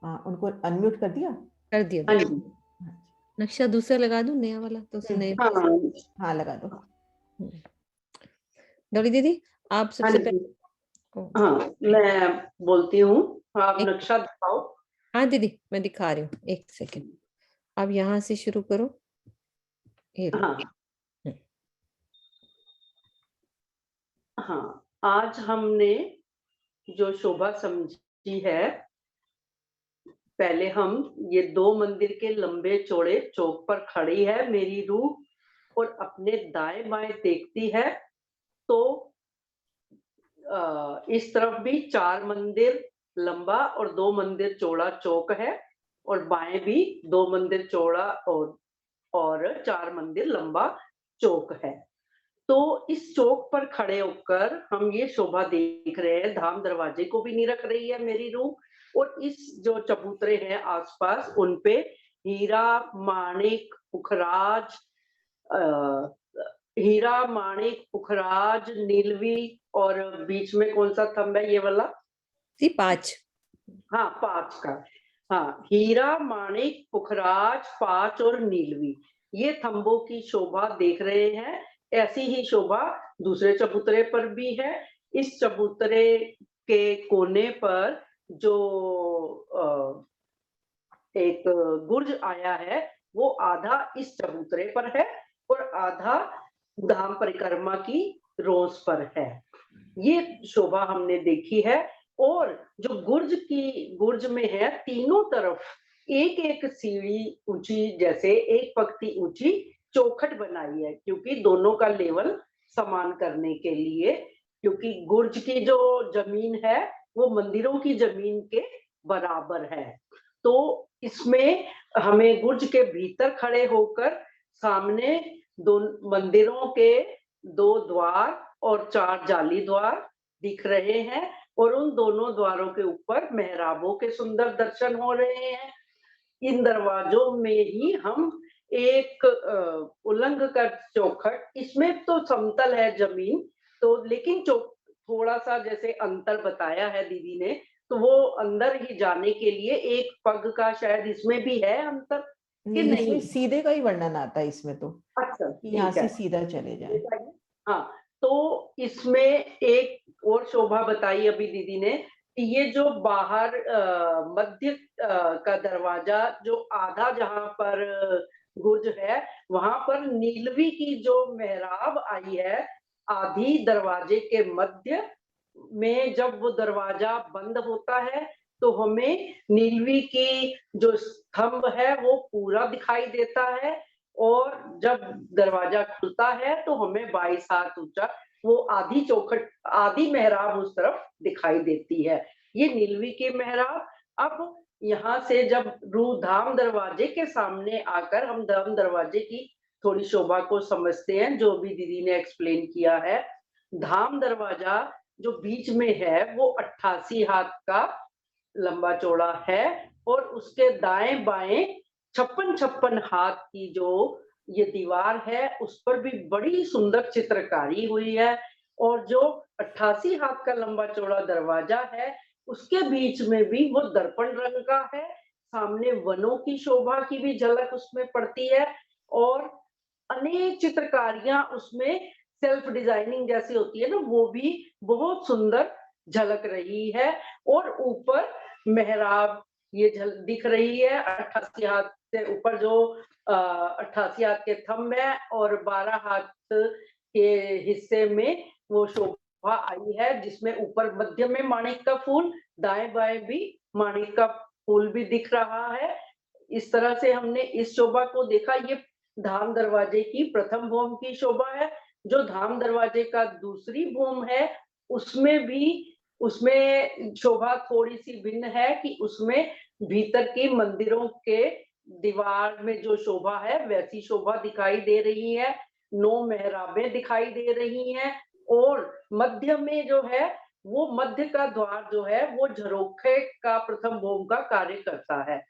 उनको अनम्यूट कर दिया। कर दिया हाँ दीदी। जी। हाँ नक्शा दूसरा लगा दूं, नया वाला तो जी। नए। हाँ हाँ लगा दो। डॉली दीदी आप हाँ सबसे जी। पहले। हाँ मैं बोलती हूँ, आप नक्शा दिखाओ। हाँ दीदी मैं दिखा रही हूँ, एक सेकेंड। आप यहाँ से शुरू करो, ये लो। हाँ हाँ, आज हमने जो शोभा समझी है, पहले हम ये 2 मंदिर के लंबे चौड़े चौक पर खड़ी है मेरी रूह और अपने दाएं बाएं देखती है। तो इस तरफ भी 4 मंदिर लंबा और 2 मंदिर चौड़ा चौक है, और बाएं भी 2 मंदिर चौड़ा और 4 मंदिर लंबा चौक है। तो इस चौक पर खड़े होकर हम ये शोभा देख रहे हैं, धाम दरवाजे को भी निरख रही है मेरी रूह, और इस जो चबूतरे हैं आसपास उन पे हीरा, माणिक, पुखराज, हीरा, माणिक, पुखराज, नीलवी, और बीच में कौन सा थंब है ये वाला? 5। हाँ, 5 का। हाँ, हीरा, माणिक, पुखराज, 5 और नीलवी, ये थंबों की शोभा देख रहे हैं। ऐसी ही शोभा दूसरे चबूतरे पर भी है। इस चबूतरे के कोने पर जो एक गुर्ज आया है, वो आधा इस चबूतरे पर है और आधा धाम परिक्रमा की रोज पर है। ये शोभा हमने देखी है। और जो गुर्ज में है, तीनों तरफ एक एक सीढ़ी ऊंची, जैसे एक पंक्ति ऊंची चौखट बनाई है, क्योंकि दोनों का लेवल समान करने के लिए, क्योंकि गुर्ज की जो जमीन है वो मंदिरों की जमीन के बराबर है। तो इसमें हमें गुर्ज के भीतर खड़े होकर सामने दो मंदिरों के 2 द्वार और 4 जाली द्वार दिख रहे हैं, और उन दोनों द्वारों के ऊपर मेहराबों के सुंदर दर्शन हो रहे हैं। इन दरवाजों में ही हम एक उल्लंघ कर चौखट, इसमें तो समतल है जमीन, तो लेकिन थोड़ा सा जैसे अंतर बताया है दीदी ने, तो वो अंदर ही जाने के लिए एक पग का शायद इसमें भी है अंतर कि नहीं, नहीं? इसमें सीधे का ही वर्णन आता है इसमें तो, अच्छा, यहाँ ठीक है। से सीधा चले जाए। हाँ, तो इसमें एक और शोभा बताई अभी दीदी ने कि ये जो बाहर मध्य का दरवाजा जो आधा जहाँ पर गुर्ज है, वहां पर नीलवी की जो मेहराब आई है, आधी दरवाजे के मध्य में जब वो दरवाजा बंद होता है तो हमें नीलवी की जो स्तंभ है वो पूरा दिखाई देता है, और जब दरवाजा खुलता है तो हमें 22 हाथ ऊंचा वो आधी चौखट, आधी मेहराब उस तरफ दिखाई देती है। ये नीलवी की मेहराब। अब यहाँ से जब रूह धाम दरवाजे के सामने आकर हम धाम दरवाजे की थोड़ी शोभा को समझते हैं, जो भी दीदी ने एक्सप्लेन किया है। धाम दरवाजा जो बीच में है वो 88 हाथ का लंबा चौड़ा है, और उसके दाएं बाएं 56 हाथ की जो ये दीवार है उस पर भी बड़ी सुंदर चित्रकारी हुई है। और जो 88 हाथ का लंबा चौड़ा दरवाजा है उसके बीच में भी वो दर्पण रंग का है, सामने वनों की शोभा की भी झलक उसमें पड़ती है, और अनेक चित्रकारियां उसमें सेल्फ डिजाइनिंग जैसी होती है ना, वो भी बहुत सुंदर झलक रही है। और ऊपर मेहराब ये दिख रही है 88 हाथ से ऊपर, जो 88 हाथ के थंब है और 12 हाथ के हिस्से में वो शोभा आई है, जिसमें ऊपर मध्य में माणिक का फूल, दाएं बाएं भी माणिक का फूल भी दिख रहा है। इस तरह से हमने इस शोभा को देखा। ये धाम दरवाजे की प्रथम भूम की शोभा है। जो धाम दरवाजे का दूसरी भूम है उसमें शोभा थोड़ी सी भिन्न है कि उसमें भीतर की मंदिरों के दीवार में जो शोभा है वैसी शोभा दिखाई दे रही है, 9 मेहराबें दिखाई दे रही हैं, और मध्य में जो है वो मध्य का द्वार जो है वो झरोखे का प्रथम भूम का कार्य करता है।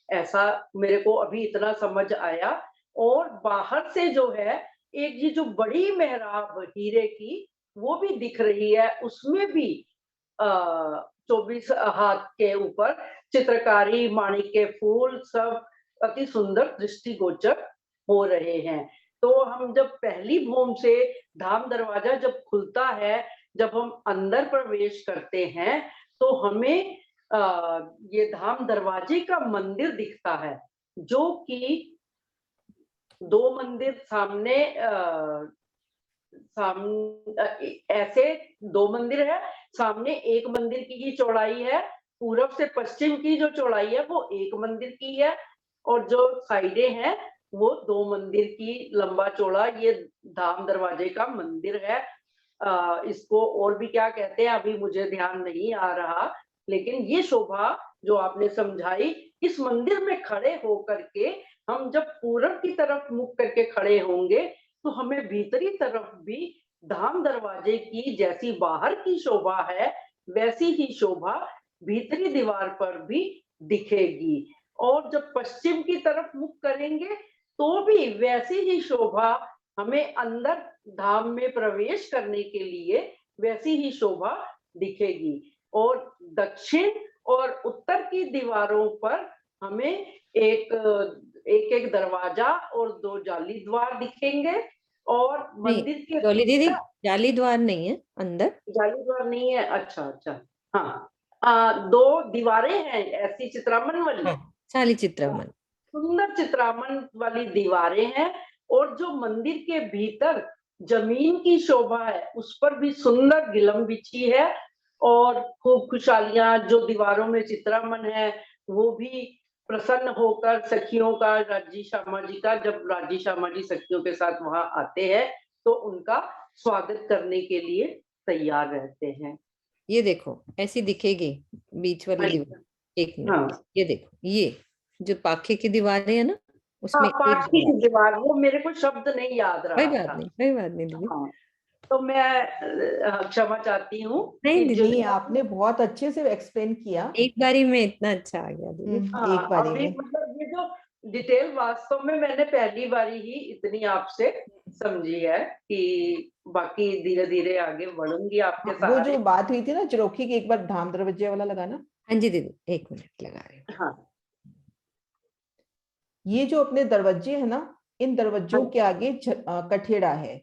ऐसा मेरे को अभी इतना समझ आया। और बाहर से जो है एक ये जो बड़ी मेहराब हीरे की वो भी दिख रही है, उसमें भी 24 हाथ के ऊपर चित्रकारी, माणिक के फूल सब अति सुंदर दृष्टिगोचर हो रहे हैं। तो हम जब पहली भूम से धाम दरवाजा जब खुलता है, जब हम अंदर प्रवेश करते हैं तो हमें ये धाम दरवाजे का मंदिर दिखता है, जो कि 2 मंदिर सामने ऐसे 2 मंदिर है, सामने एक मंदिर की ही चौड़ाई है, पूरब से पश्चिम की जो चौड़ाई है वो एक मंदिर की है, और जो साइडें हैं वो 2 मंदिर की लंबा चौड़ा ये धाम दरवाजे का मंदिर है। इसको और भी क्या कहते हैं अभी मुझे ध्यान नहीं आ रहा, लेकिन ये शोभा जो आपने समझाई, इस मंदिर में खड़े होकर के हम जब पूरब की तरफ मुख करके खड़े होंगे तो हमें भीतरी तरफ भी धाम दरवाजे की जैसी बाहर की शोभा है वैसी ही शोभा भीतरी दीवार पर भी दिखेगी। और जब पश्चिम की तरफ मुख करेंगे तो भी वैसी ही शोभा हमें अंदर धाम में प्रवेश करने के लिए वैसी ही शोभा दिखेगी। और दक्षिण और उत्तर की दीवारों पर हमें एक एक दरवाजा और 2 जाली द्वार दिखेंगे। और मंदिर के डॉली दीदी, जाली द्वार नहीं है अंदर। जाली द्वार नहीं है? अच्छा अच्छा, हाँ 2 दीवारें हैं ऐसी चित्रामन वाली। जाली चित्रामन, सुंदर चित्रामन वाली दीवारें हैं। और जो मंदिर के भीतर जमीन की शोभा है उस पर भी सुंदर गिलम बिछी है। और खूब खुशहालियां जो दीवारों में चित्रामन है वो भी प्रसन्न होकर सखियों का, राजी श्यामा जी का, जब राजी श्यामा जी सखियों के साथ वहां आते हैं तो उनका स्वागत करने के लिए तैयार रहते हैं। ये देखो ऐसी दिखेगी बीच वाली दीवार। एक मिनट, हाँ ये देखो, ये जो पाखे की दीवारें है ना उसमें एक पाठी की दीवार, दीवार, वो मेरे को शब्द नहीं याद कोई रहा बात था। नहीं, कोई बात नहीं दीदी। हाँ तो मैं क्षमा चाहती हूँ नहीं कि दीदी, नहीं, आपने बहुत अच्छे से एक्सप्लेन किया। एक बारी में इतना अच्छा आ गया दीदी। एक बारी अभी में। मतलब ये जो डिटेल वास्तव में मैंने पहली बारी ही इतनी आपसे समझी है कि बाकी धीरे धीरे आगे बढ़ूंगी आपके वो सहारे। जो बात हुई थी ना चरोखी की, एक बार धाम दरवाजे वाला लगाना। हाँ जी दीदी, एक मिनट लगा रही हूँ। हाँ ये जो अपने दरवाजे है ना, इन दरवाजों के आगे कठेड़ा है,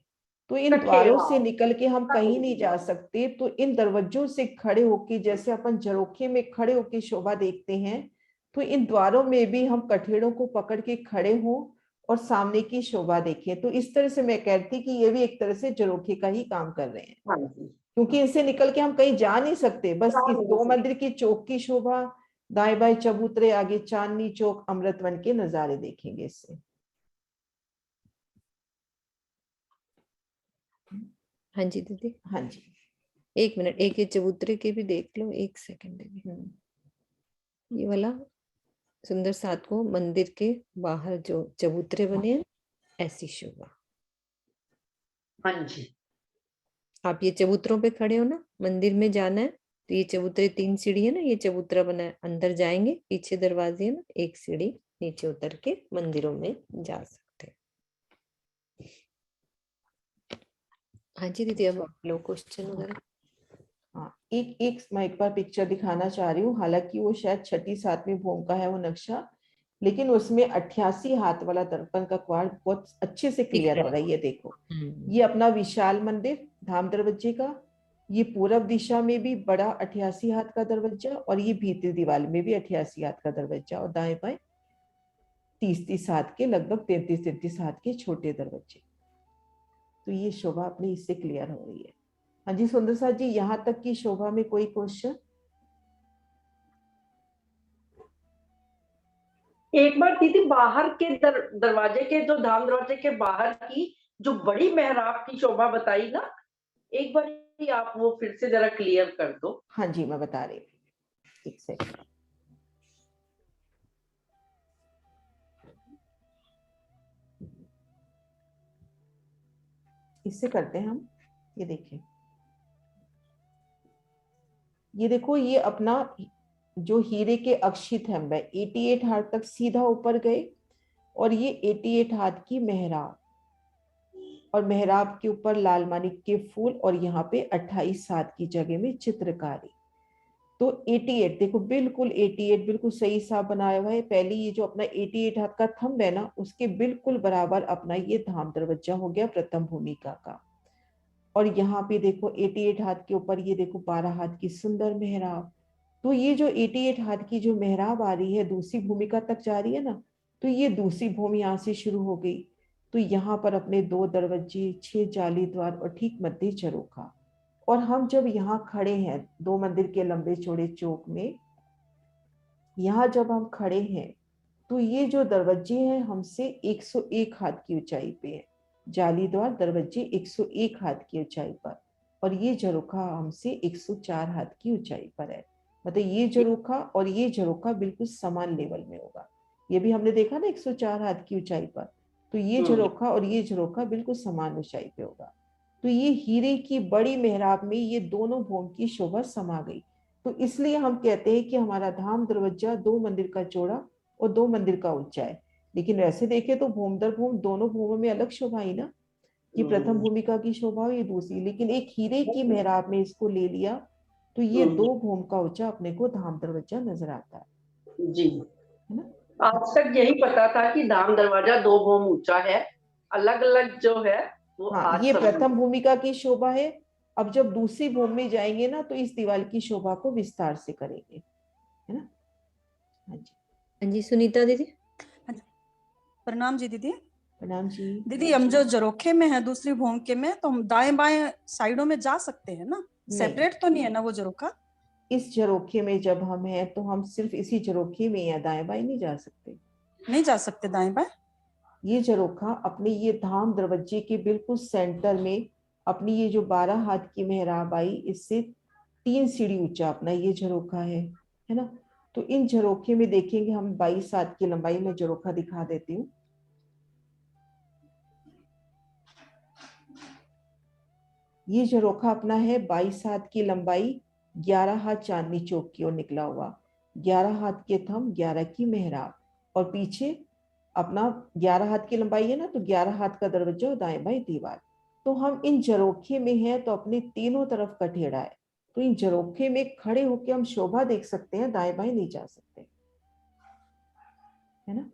तो इन द्वारों कठेड़ा। से निकल के हम कहीं नहीं जा सकते। तो इन दरवाजों से खड़े होके, जैसे अपन झरोखे में खड़े होके शोभा देखते हैं, तो इन द्वारों में भी हम कठेड़ों को पकड़ के खड़े हों और सामने की शोभा देखें। तो इस तरह से मैं कहती कि ये भी एक तरह से झरोखे का ही काम कर रहे हैं, हाँ जी, क्योंकि इनसे निकल के हम कहीं जा नहीं सकते। बस जा इस नहीं 2 सकते। मंदिर की चौक की शोभा, दाएं बाएं चबूतरे, आगे चांदनी चौक, अमृतवन के नजारे देखेंगे इससे। हाँ जी दीदी, हाँ जी। एक मिनट, एक ये चबूतरे के भी देख लो, एक सेकंड दीदी। ये वाला सुंदर साथ को मंदिर के बाहर जो चबूतरे बने हैं ऐसी शोभा। हाँ जी, आप ये चबूतरों पे खड़े हो ना, मंदिर में जाना है तो ये चबूतरे 3 सीढ़ी है ना, ये चबूतरा बना है, अंदर जाएंगे, पीछे दरवाजे है ना, एक सीढ़ी नीचे उतर के मंदिरों में जा सकते हैं। हाँ जी दीदी, अब आप लोग क्वेश्चन वगैरह। हाँ, एक मैं एक बार पिक्चर दिखाना चाह रही हूँ। हालांकि वो शायद 6ठी 7वीं भूमि का है वो नक्शा, लेकिन उसमें 88 हाथ वाला दर्पण का क्वाड बहुत अच्छे से क्लियर हो रहा है। ये देखो, ये अपना विशाल मंदिर धाम दरवाजे का, ये पूरब दिशा में भी बड़ा 88 हाथ का दरवाजा, और ये भीतरी दीवार में भी 88 हाथ का दरवाजा, और दाएं बाएं 30-30 हाथ के, लगभग 33-33 हाथ के छोटे दरवाजे। तो ये शोभा अपनी इससे क्लियर हो रही है। हाँ जी सुंदर साथ जी, यहाँ तक की शोभा में कोई क्वेश्चन? एक बार दीदी बाहर के दरवाजे के, जो धाम दरवाजे के बाहर की जो बड़ी मेहराब की शोभा बताई ना, एक बार आप वो फिर से जरा क्लियर कर दो। हाँ जी मैं बता रही हूँ, एक सेकंड। इससे करते हैं हम, ये देखिए, ये देखो, ये अपना जो हीरे के अक्षित है 88 हाथ तक सीधा ऊपर गए, और ये 88 हाथ की मेहराब, और मेहराब के ऊपर लाल मानिक के फूल, और यहाँ पे 28 हाथ की जगह में चित्रकारी। तो 88 देखो, बिल्कुल 88 बिल्कुल सही सा बनाया हुआ है। पहले ये जो अपना 88 हाथ का थंब है ना, उसके बिल्कुल बराबर अपना ये धाम दरवाजा हो गया प्रथम भूमिका का। और यहाँ पे देखो 88 हाथ के ऊपर ये देखो 12 हाथ की सुंदर मेहराब। तो ये जो 88 हाथ की जो मेहराब आ रही है दूसरी भूमिका तक जा रही है ना, तो ये दूसरी भूमि यहाँ से शुरू हो गई। तो यहाँ पर अपने 2 दरवाजे, 6 जाली द्वार, और ठीक मध्य झरोखा। और हम जब यहाँ खड़े हैं 2 मंदिर के लंबे चौड़े चौक में, यहाँ जब हम खड़े हैं तो ये जो दरवाजे हैं हमसे 101 हाथ की ऊंचाई पे है। जाली द्वार दरवाजे 101 हाथ की ऊंचाई पर, और ये झरोखा हमसे 104 हाथ की ऊंचाई पर है। मतलब ये झरोखा और ये झरोखा बिल्कुल समान लेवल में होगा। ये भी हमने देखा ना 104 हाथ की ऊंचाई पर, तो ये झरोखा और ये झरोखा बिल्कुल समान ऊंचाई पे होगा। तो ये हीरे की बड़ी मेहराब में ये दोनों भोम की शोभा समा गई। तो इसलिए हम कहते हैं कि हमारा धाम दरवाजा 2 मंदिर का चौड़ा और 2 मंदिर का ऊंचा है। लेकिन वैसे देखे तो भूम दर भूम दोनों भूमों में अलग शोभा आई ना, ये प्रथम भूमिका की शोभा और ये दूसरी, लेकिन एक हीरे की मेहराब में इसको ले लिया तो ये 2 भूम का ऊंचा अपने को धाम दरवाजा नजर आता है। जी, है ना? आज तक यही पता था कि धाम दरवाजा 2 भूम ऊंचा है, अलग अलग जो है वो हाँ, आज ये समझ प्रथम भूमिका की शोभा है। अब जब दूसरी भूमि में जाएंगे ना तो इस दीवार की शोभा को विस्तार से करेंगे, है ना? हाँ जी, हाँ जी सुनीता दीदी। प्रणाम जी दीदी। प्रणाम जी। दीदी हम जो जरोखे में है दूसरी भोंके में, तो हम दाएं बाएं साइडों में जा सकते हैं ना? सेपरेट तो नहीं है ना वो जरोखा? इस झरोखे में जब हम हैं तो हम सिर्फ इसी झरोखे में या दाएं बाएं नहीं जा सकते। नहीं जा सकते दाएं बाएं? ये झरोखा अपने ये धाम दरवाजे के बिल्कुल सेंटर में अपनी ये जो 12 हाथ की मेहराब आई, इससे 3 सीढ़ी ऊंचा अपना ये झरोखा है ना? तो इन झरोखे में देखेंगे हम 22 हाथ की लंबाई में झरोखा दिखा देती हूँ। ये झरोखा अपना है 22 हाथ की लंबाई, 11 हाथ चांदनी चौक की ओर निकला हुआ, 11 हाथ के थंब, 11 की मेहराब, और पीछे अपना 11 हाथ की लंबाई है ना, तो 11 हाथ का दरवाजा और दाएं बाएं दीवार। तो हम इन झरोखे में हैं तो अपने तीनों तरफ का टेढ़ा है, तो इन झरोखे में खड़े होकर हम शोभा देख सकते हैं, दाएं बाएं नहीं जा सकते, है ना?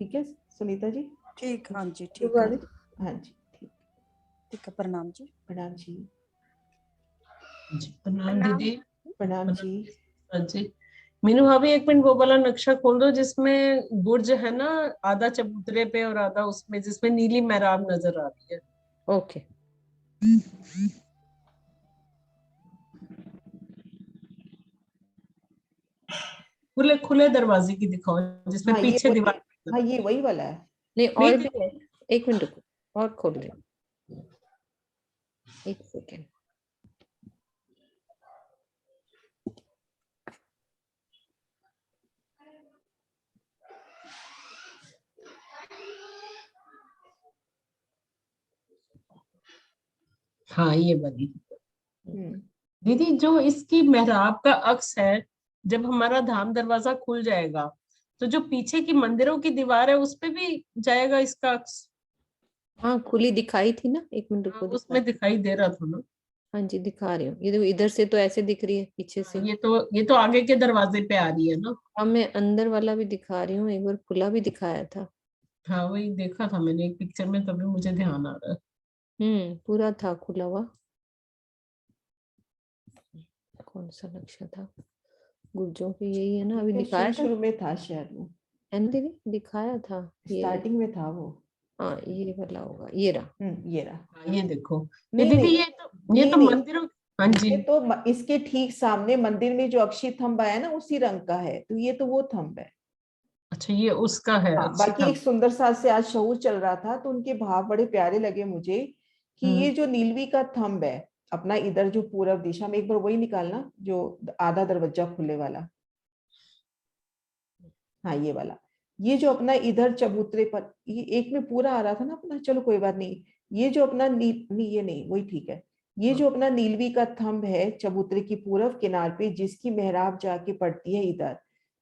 ठीक है सुनीता जी? ठीक, हाँ जी ठीक है। हाँ जी ठीक है, प्रणाम जी। प्रणाम जी। प्रणाम दीदी। प्रणाम जी। हाँ जी। मीनू भाभी एक मिनट वो वाला नक्शा खोल दो जिसमें बुर्ज है ना, आधा चबूतरे पे और आधा उसमें, जिसमें नीली मेहराब नजर आ रही है। ओके। खुले खुले दरवाजे की दिखाओ जिसमें हाँ पीछे दीवार। हाँ ये वही वाला है। नहीं और भी है, एक मिनट रुको और खोल दे, एक सेकेंड। हाँ ये वाली हम्म। दीदी, जो इसकी मेहराब का अक्स है, जब हमारा धाम दरवाजा खुल जाएगा तो जो पीछे की मंदिरों की दीवार है उस पे भी जाएगा इसका अक्स? हाँ खुली दिखाई थी ना, एक मिनट हाँ, रुको उसमें दिखाई दे रहा था ना। हाँ जी दिखा रही हूँ, ये देखो इधर से तो ऐसे दिख रही है, पीछे से ये तो आगे के दरवाजे पे आ रही है ना। हाँ मैं अंदर वाला भी दिखा रही हूँ, एक बार खुला भी दिखाया था। हाँ वही देखा था मैंने एक पिक्चर में, तभी मुझे ध्यान आ रहा है। पूरा था खुला हुआ। कौन सा नक्शा था? गुर्जों की यही है ना, अभी दिखाया था शुरू में था शायद वो, है ना दीदी, दिखाया था ये। स्टार्टिंग में था वो। हाँ ये वाला होगा, ये रहा। ये रहा। हाँ, ये देखो ये नहीं दीदी, नहीं, ये तो नहीं, मंदिरों। हाँ जी। ये तो इसके ठीक सामने मंदिर में जो अक्षय थंब आया ना उसी रंग का है, तो ये तो वो थंब है। अच्छा ये उसका है। हाँ, अच्छी बाकी था। एक सुंदर सा से आज शहूर चल रहा था तो उनके भाव बड़े प्यारे लगे मुझे कि ये जो नीलवी का थंब है अपना इधर जो पूर्व दिशा में, एक बार वही निकालना जो आधा दरवाजा खुले वाला। हाँ ये वाला, ये जो अपना इधर चबूतरे पर, ये एक में पूरा आ रहा था ना अपना, चलो कोई बात नहीं। ये जो अपना नहीं ये नहीं, वही ठीक है। ये जो अपना नीलवी का थंब है चबूतरे की पूर्व किनार पे, जिसकी मेहराब जाके पड़ती है इधर,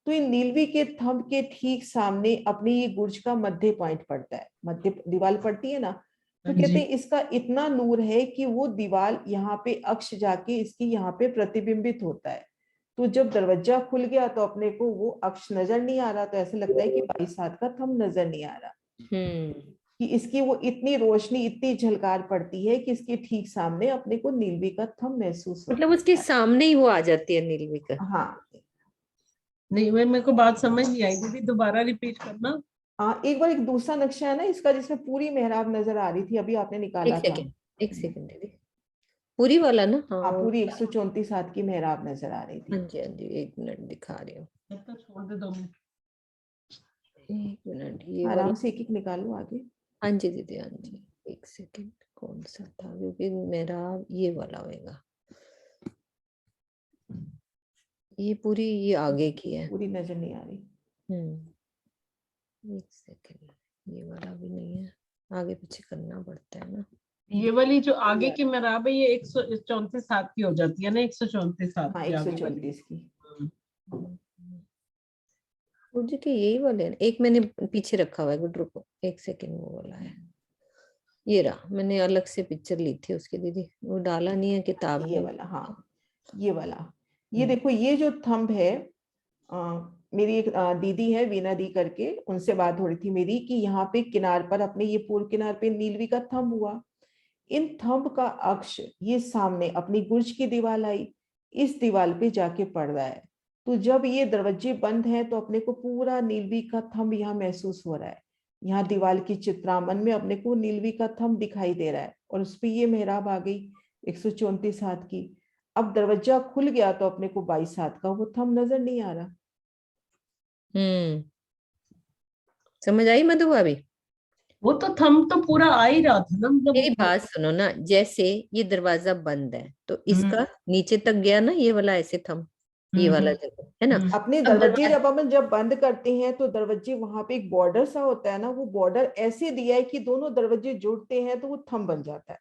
तो इन नीलवी के थंब के ठीक सामने अपने ये गुर्ज का मध्य पॉइंट पड़ता है, मध्य दीवार पड़ती है ना। तो कहते हैं इसका इतना नूर है कि वो दीवार यहाँ पे अक्ष जाके इसकी यहाँ पे प्रतिबिंबित होता है। तो जब दरवाजा खुल गया तो अपने को वो अक्ष नजर नहीं आ रहा, तो ऐसे लगता है कि 22 हाथ का थंब नजर नहीं आ रहा, कि इसकी वो इतनी रोशनी इतनी झलकार पड़ती है कि इसके ठीक सामने अपने को नीलवी का थंब महसूस होता मतलब उसके सामने ही वो आ जाती है नीलवी का। हाँ नहीं मेरे को बात समझ नहीं आई दीदी, दोबारा रिपीट करना। एक बार एक दूसरा नक्शा है ना इसका जिसमें पूरी मेहराब नजर आ रही थी, अभी आपने निकाला था। एक सेकेंड दीदी, पूरी वाला ना? हाँ पूरी 134 हाथ की मेहराब नजर आ रही थी। हाँ जी एक मिनट दिखा रही हूँ, तो छोड़ दे 2 मिनट। एक मिनट, ये आराम वाला। से एक एक निकालो आगे। हाँ जी दीदी, हाँ जी एक सेकेंड, कौन सा था? क्योंकि मेरा ये वाला होएगा। ये पूरी ये आगे की है। पूरी नजर नहीं आ रही। एक सेकंड, ये वाला भी नहीं है, आगे पीछे करना पड़ता है ना। ये वाली जो आगे की मेहराब है ये 134 हाथ की हो जाती है ना, 134 हाथ हाँ की आगे वाली। 134 की। मुझे के यही वाले हैं। एक मैंने पीछे रखा हुआ है, गुड रुको एक सेकंड, वो वाला है ये रहा। मैंने अलग से पिक्चर ली थी उसकी दीदी, वो डाला नहीं है किताब ये में। वाला, हाँ ये वाला। ये देखो ये जो थंब है, मेरी एक दीदी है वीना दी करके, उनसे बात हो रही थी मेरी कि यहाँ पे किनार पर अपने ये पूर्व किनार पे नीलवी का थंब हुआ। इन थंब का अक्ष ये सामने अपनी गुर्ज की दीवार आई, इस दीवार पे जाके पड़ रहा है। तो जब ये दरवाजे बंद हैं तो अपने को पूरा नीलवी का थंब यहाँ महसूस हो रहा है। यहाँ दीवार की चित्रामन में अपने को नीलवी का थंब दिखाई दे रहा है, और उस पर ये मेहराब आ गई 134 हाथ की। अब दरवाजा खुल गया तो अपने को 22 हाथ का वो थंब नजर नहीं आ रहा। समझ आई मधु भाभी? वो तो थंब तो पूरा आ ही रहा था ना, मतलब मेरी बात सुनो ना, जैसे ये दरवाजा बंद है तो इसका नीचे तक गया ना ये वाला ऐसे थंब, ये वाला जगह है ना। अपने अब दरवाजे जब अपन जब बंद करते हैं तो दरवाजे वहां पे एक बॉर्डर सा होता है ना, वो बॉर्डर ऐसे दिया है कि दोनों दरवाजे जुड़ते हैं तो वो थंब बन जाता है,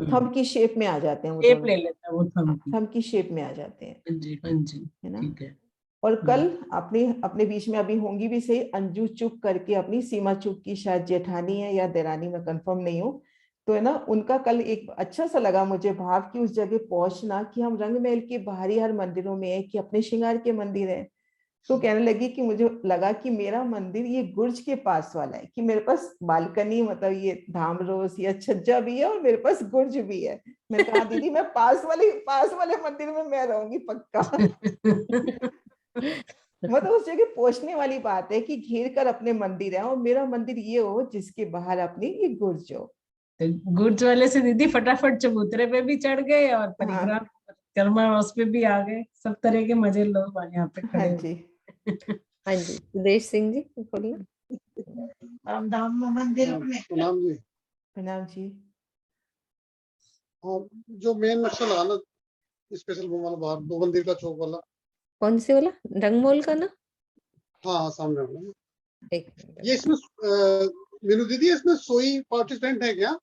थंब की शेप में आ जाते हैं वो शेप दोनों, ले लेता है वो थंब की। थंब की शेप में आ जाते हैं, हाँ जी, हाँ जी, है ना। ठीक है। और कल अपने अपने बीच में अभी होंगी भी सही अंजू चुप करके, अपनी सीमा चुप की शायद जेठानी है या देरानी, मैं कंफर्म नहीं हूँ, तो है ना उनका कल एक अच्छा सा लगा मुझे भाव कि उस जगह पहुंचना कि हम रंग महल के बाहरी हर मंदिरों में है कि अपने श्रृंगार के मंदिर है। तो कहने लगी कि मुझे लगा कि मेरा मंदिर ये गुर्ज के पास वाला है, कि मेरे पास बालकनी मतलब ये धाम रोस या छज्जा भी है और मेरे पास गुर्ज भी है। मैंने कहा दीदी मैं पास वाले मंदिर में मैं रहूंगी पक्का। मतलब उस जगह पहुंचने वाली बात है कि घिर कर अपने मंदिर है, और मेरा मंदिर ये हो जिसके बाहर अपनी ये गुर्ज हो। तो गुर्ज वाले से दीदी फटाफट चबूतरे पे भी चढ़ गए और परिक्रमा उस पे भी आ गए, सब तरह के मजे लो यहाँ पे हाँ खड़े जी। हाँ जी, सुदेश सिंह जी बोलिए। धाम मंदिर में प्रणाम जी। प्रणाम जी। हाँ, जो मेन नक्शा लगा ना स्पेशल वो वाला बाहर दो मंदिर का चौक वाला, कौन से वाला? रंगमोल का ना? हाँ सामने वाला। एक मिनट। ये इसमें मीनू दीदी इसमें सोई पार्टिसिपेंट है क्या?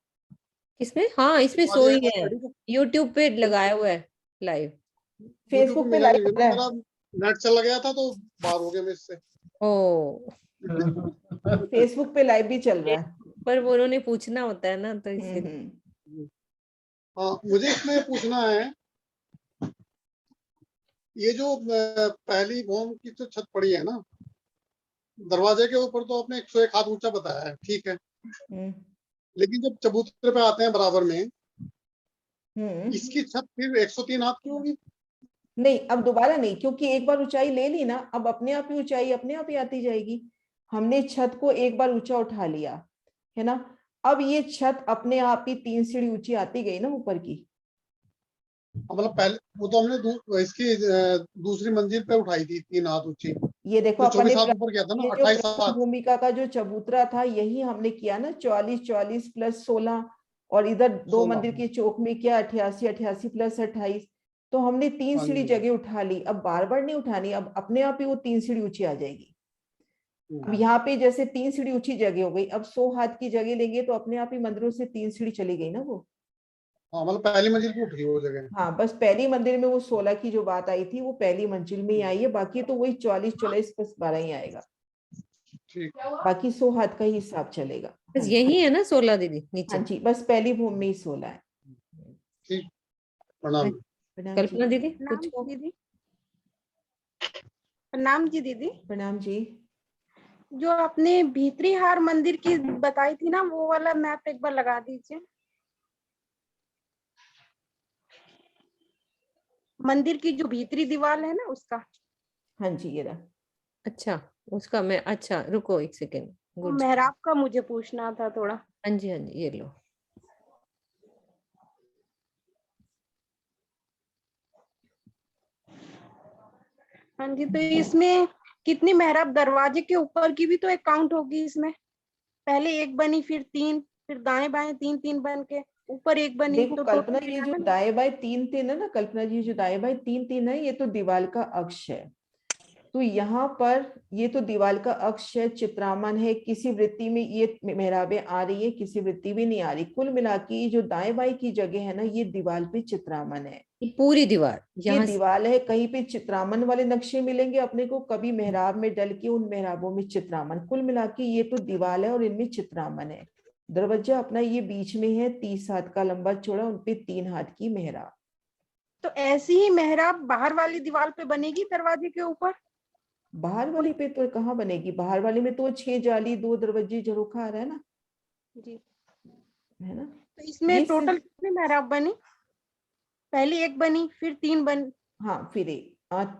इसमें? हाँ इसमें आज सोई आज है, पढ़ी तो यूट्यूब पे लगाया हुआ है लाइव। यूट्यूब पे फेसबुक पे मिला नहीं लाइव मीनू, है। मेरा नेट चला गया था तो बाहर हो गया मैं इससे। ओ, फेसबुक पे लाइव भी चल रहा है। पर वो उन्होंने पूछना होता है ना तो इसीलिए। हाँ मुझे इसमें पूछना है, ये जो पहली भूम की जो छत पड़ी है ना दरवाजे के ऊपर, तो आपने 101 हाथ ऊंचा बताया है, ठीक है, लेकिन जब चबूतरे पे आते हैं बराबर में इसकी छत फिर 103 हाथ की होगी? नहीं अब दोबारा नहीं, क्योंकि एक बार ऊंचाई ले ली ना, अब अपने आप ही ऊंचाई अपने आप ही आती जाएगी। हमने छत को एक बार ऊंचा उठा लिया है ना, अब ये छत अपने आप ही 3 सीढ़ी ऊंची आती गई ना ऊपर की। मतलब पहले वो तो हमने इसकी दूसरी मंजिल पे उठाई थी 3 हाथ ऊंची, ये देखो जो अपन 24 हाथ ऊपर गया था ना, ये जो 28 प्रथम हाथ। भूमिका का जो चबूतरा था यही हमने किया ना, 44 प्लस 16, और इधर दो 16। मंदिर के चौक में किया 88 प्लस 28। तो हमने 3 हाँ सीढ़ी जी। जगह उठा ली, अब बार बार नहीं उठानी, अब अपने आप ही वो 3 सीढ़ी ऊंची आ जाएगी। अब यहाँ पे जैसे 3 सीढ़ी ऊंची जगह हो गई, अब 100 हाथ की जगह लेंगे तो अपने आप ही मंदिरों से 3 सीढ़ी चली गई ना वो। हाँ मतलब पहली मंजिल पे उठ गई वो जगह। हाँ बस पहली मंदिर में वो 16 की जो बात आई थी वो पहली मंजिल में ही आई है, बाकी तो वही 44 प्लस 12 ही आएगा, ठीक। बाकी 100 हाथ का ही हिसाब चलेगा। बस यही है ना 16 दीदी नीचे? हाँ जी, बस पहली भूमि में ही 16 है। ठीक, प्रणाम। कल्पना दीदी प्रणाम कुछ? दीदी। प्रणाम जी दीदी। प्रणाम जी। जो आपने भीतरी हार मंदिर की बताई थी ना, वो वाला मैप एक बार लगा दीजिए। मंदिर की जो भीतरी दीवार है ना उसका। हाँ जी ये रहा। अच्छा उसका मैं, अच्छा रुको एक सेकेंड। मेहराब का मुझे पूछना था थोड़ा। हाँ जी ये लो। हाँ जी, तो इसमें कितनी मेहराब दरवाजे के ऊपर की भी तो एक काउंट होगी इसमें? पहले एक बनी, फिर 3, फिर दाएं बाएं 3 3 बन के ऊपर एक बनी देखो तो कल्पना, टोटल ये जो 11 दाएं बाएं 3-3 है ना कल्पना जी, जो दाएं बाएं 3-3 है, ये तो दीवार का अक्ष है। तो यहाँ पर ये तो दीवार का अक्ष है, चित्रामन है, किसी वृत्ति में ये मेहराबें आ रही है, किसी वृत्ति में नहीं आ रही। कुल मिला के जो दाएं बाएं की जगह है ना, ये दीवार पे चित्रामन है। पूरी दीवार ये यहाँ दीवार है, कहीं पे चित्रामन वाले नक्शे मिलेंगे अपने को, कभी मेहराब में डल के उन मेहराबों में चित्रामन। कुल मिला के ये तो दीवार है और इनमें चित्रामन है। दरवाजा अपना ये बीच में है, 30 हाथ का लंबा चौड़ा, उनपे 3 हाथ की मेहराब। तो ऐसी ही मेहराब बाहर वाली दीवार पे बनेगी दरवाजे के ऊपर? बाहर वाली पे तो कहाँ बनेगी, बाहर वाली में तो 6 जाली 2 दरवाजे झरोखा आ रहा है ना जी। है ना। तो इसमें ये टोटल कितनी मेहराब बनी? पहली एक बनी, फिर 3 बन। हाँ, फिर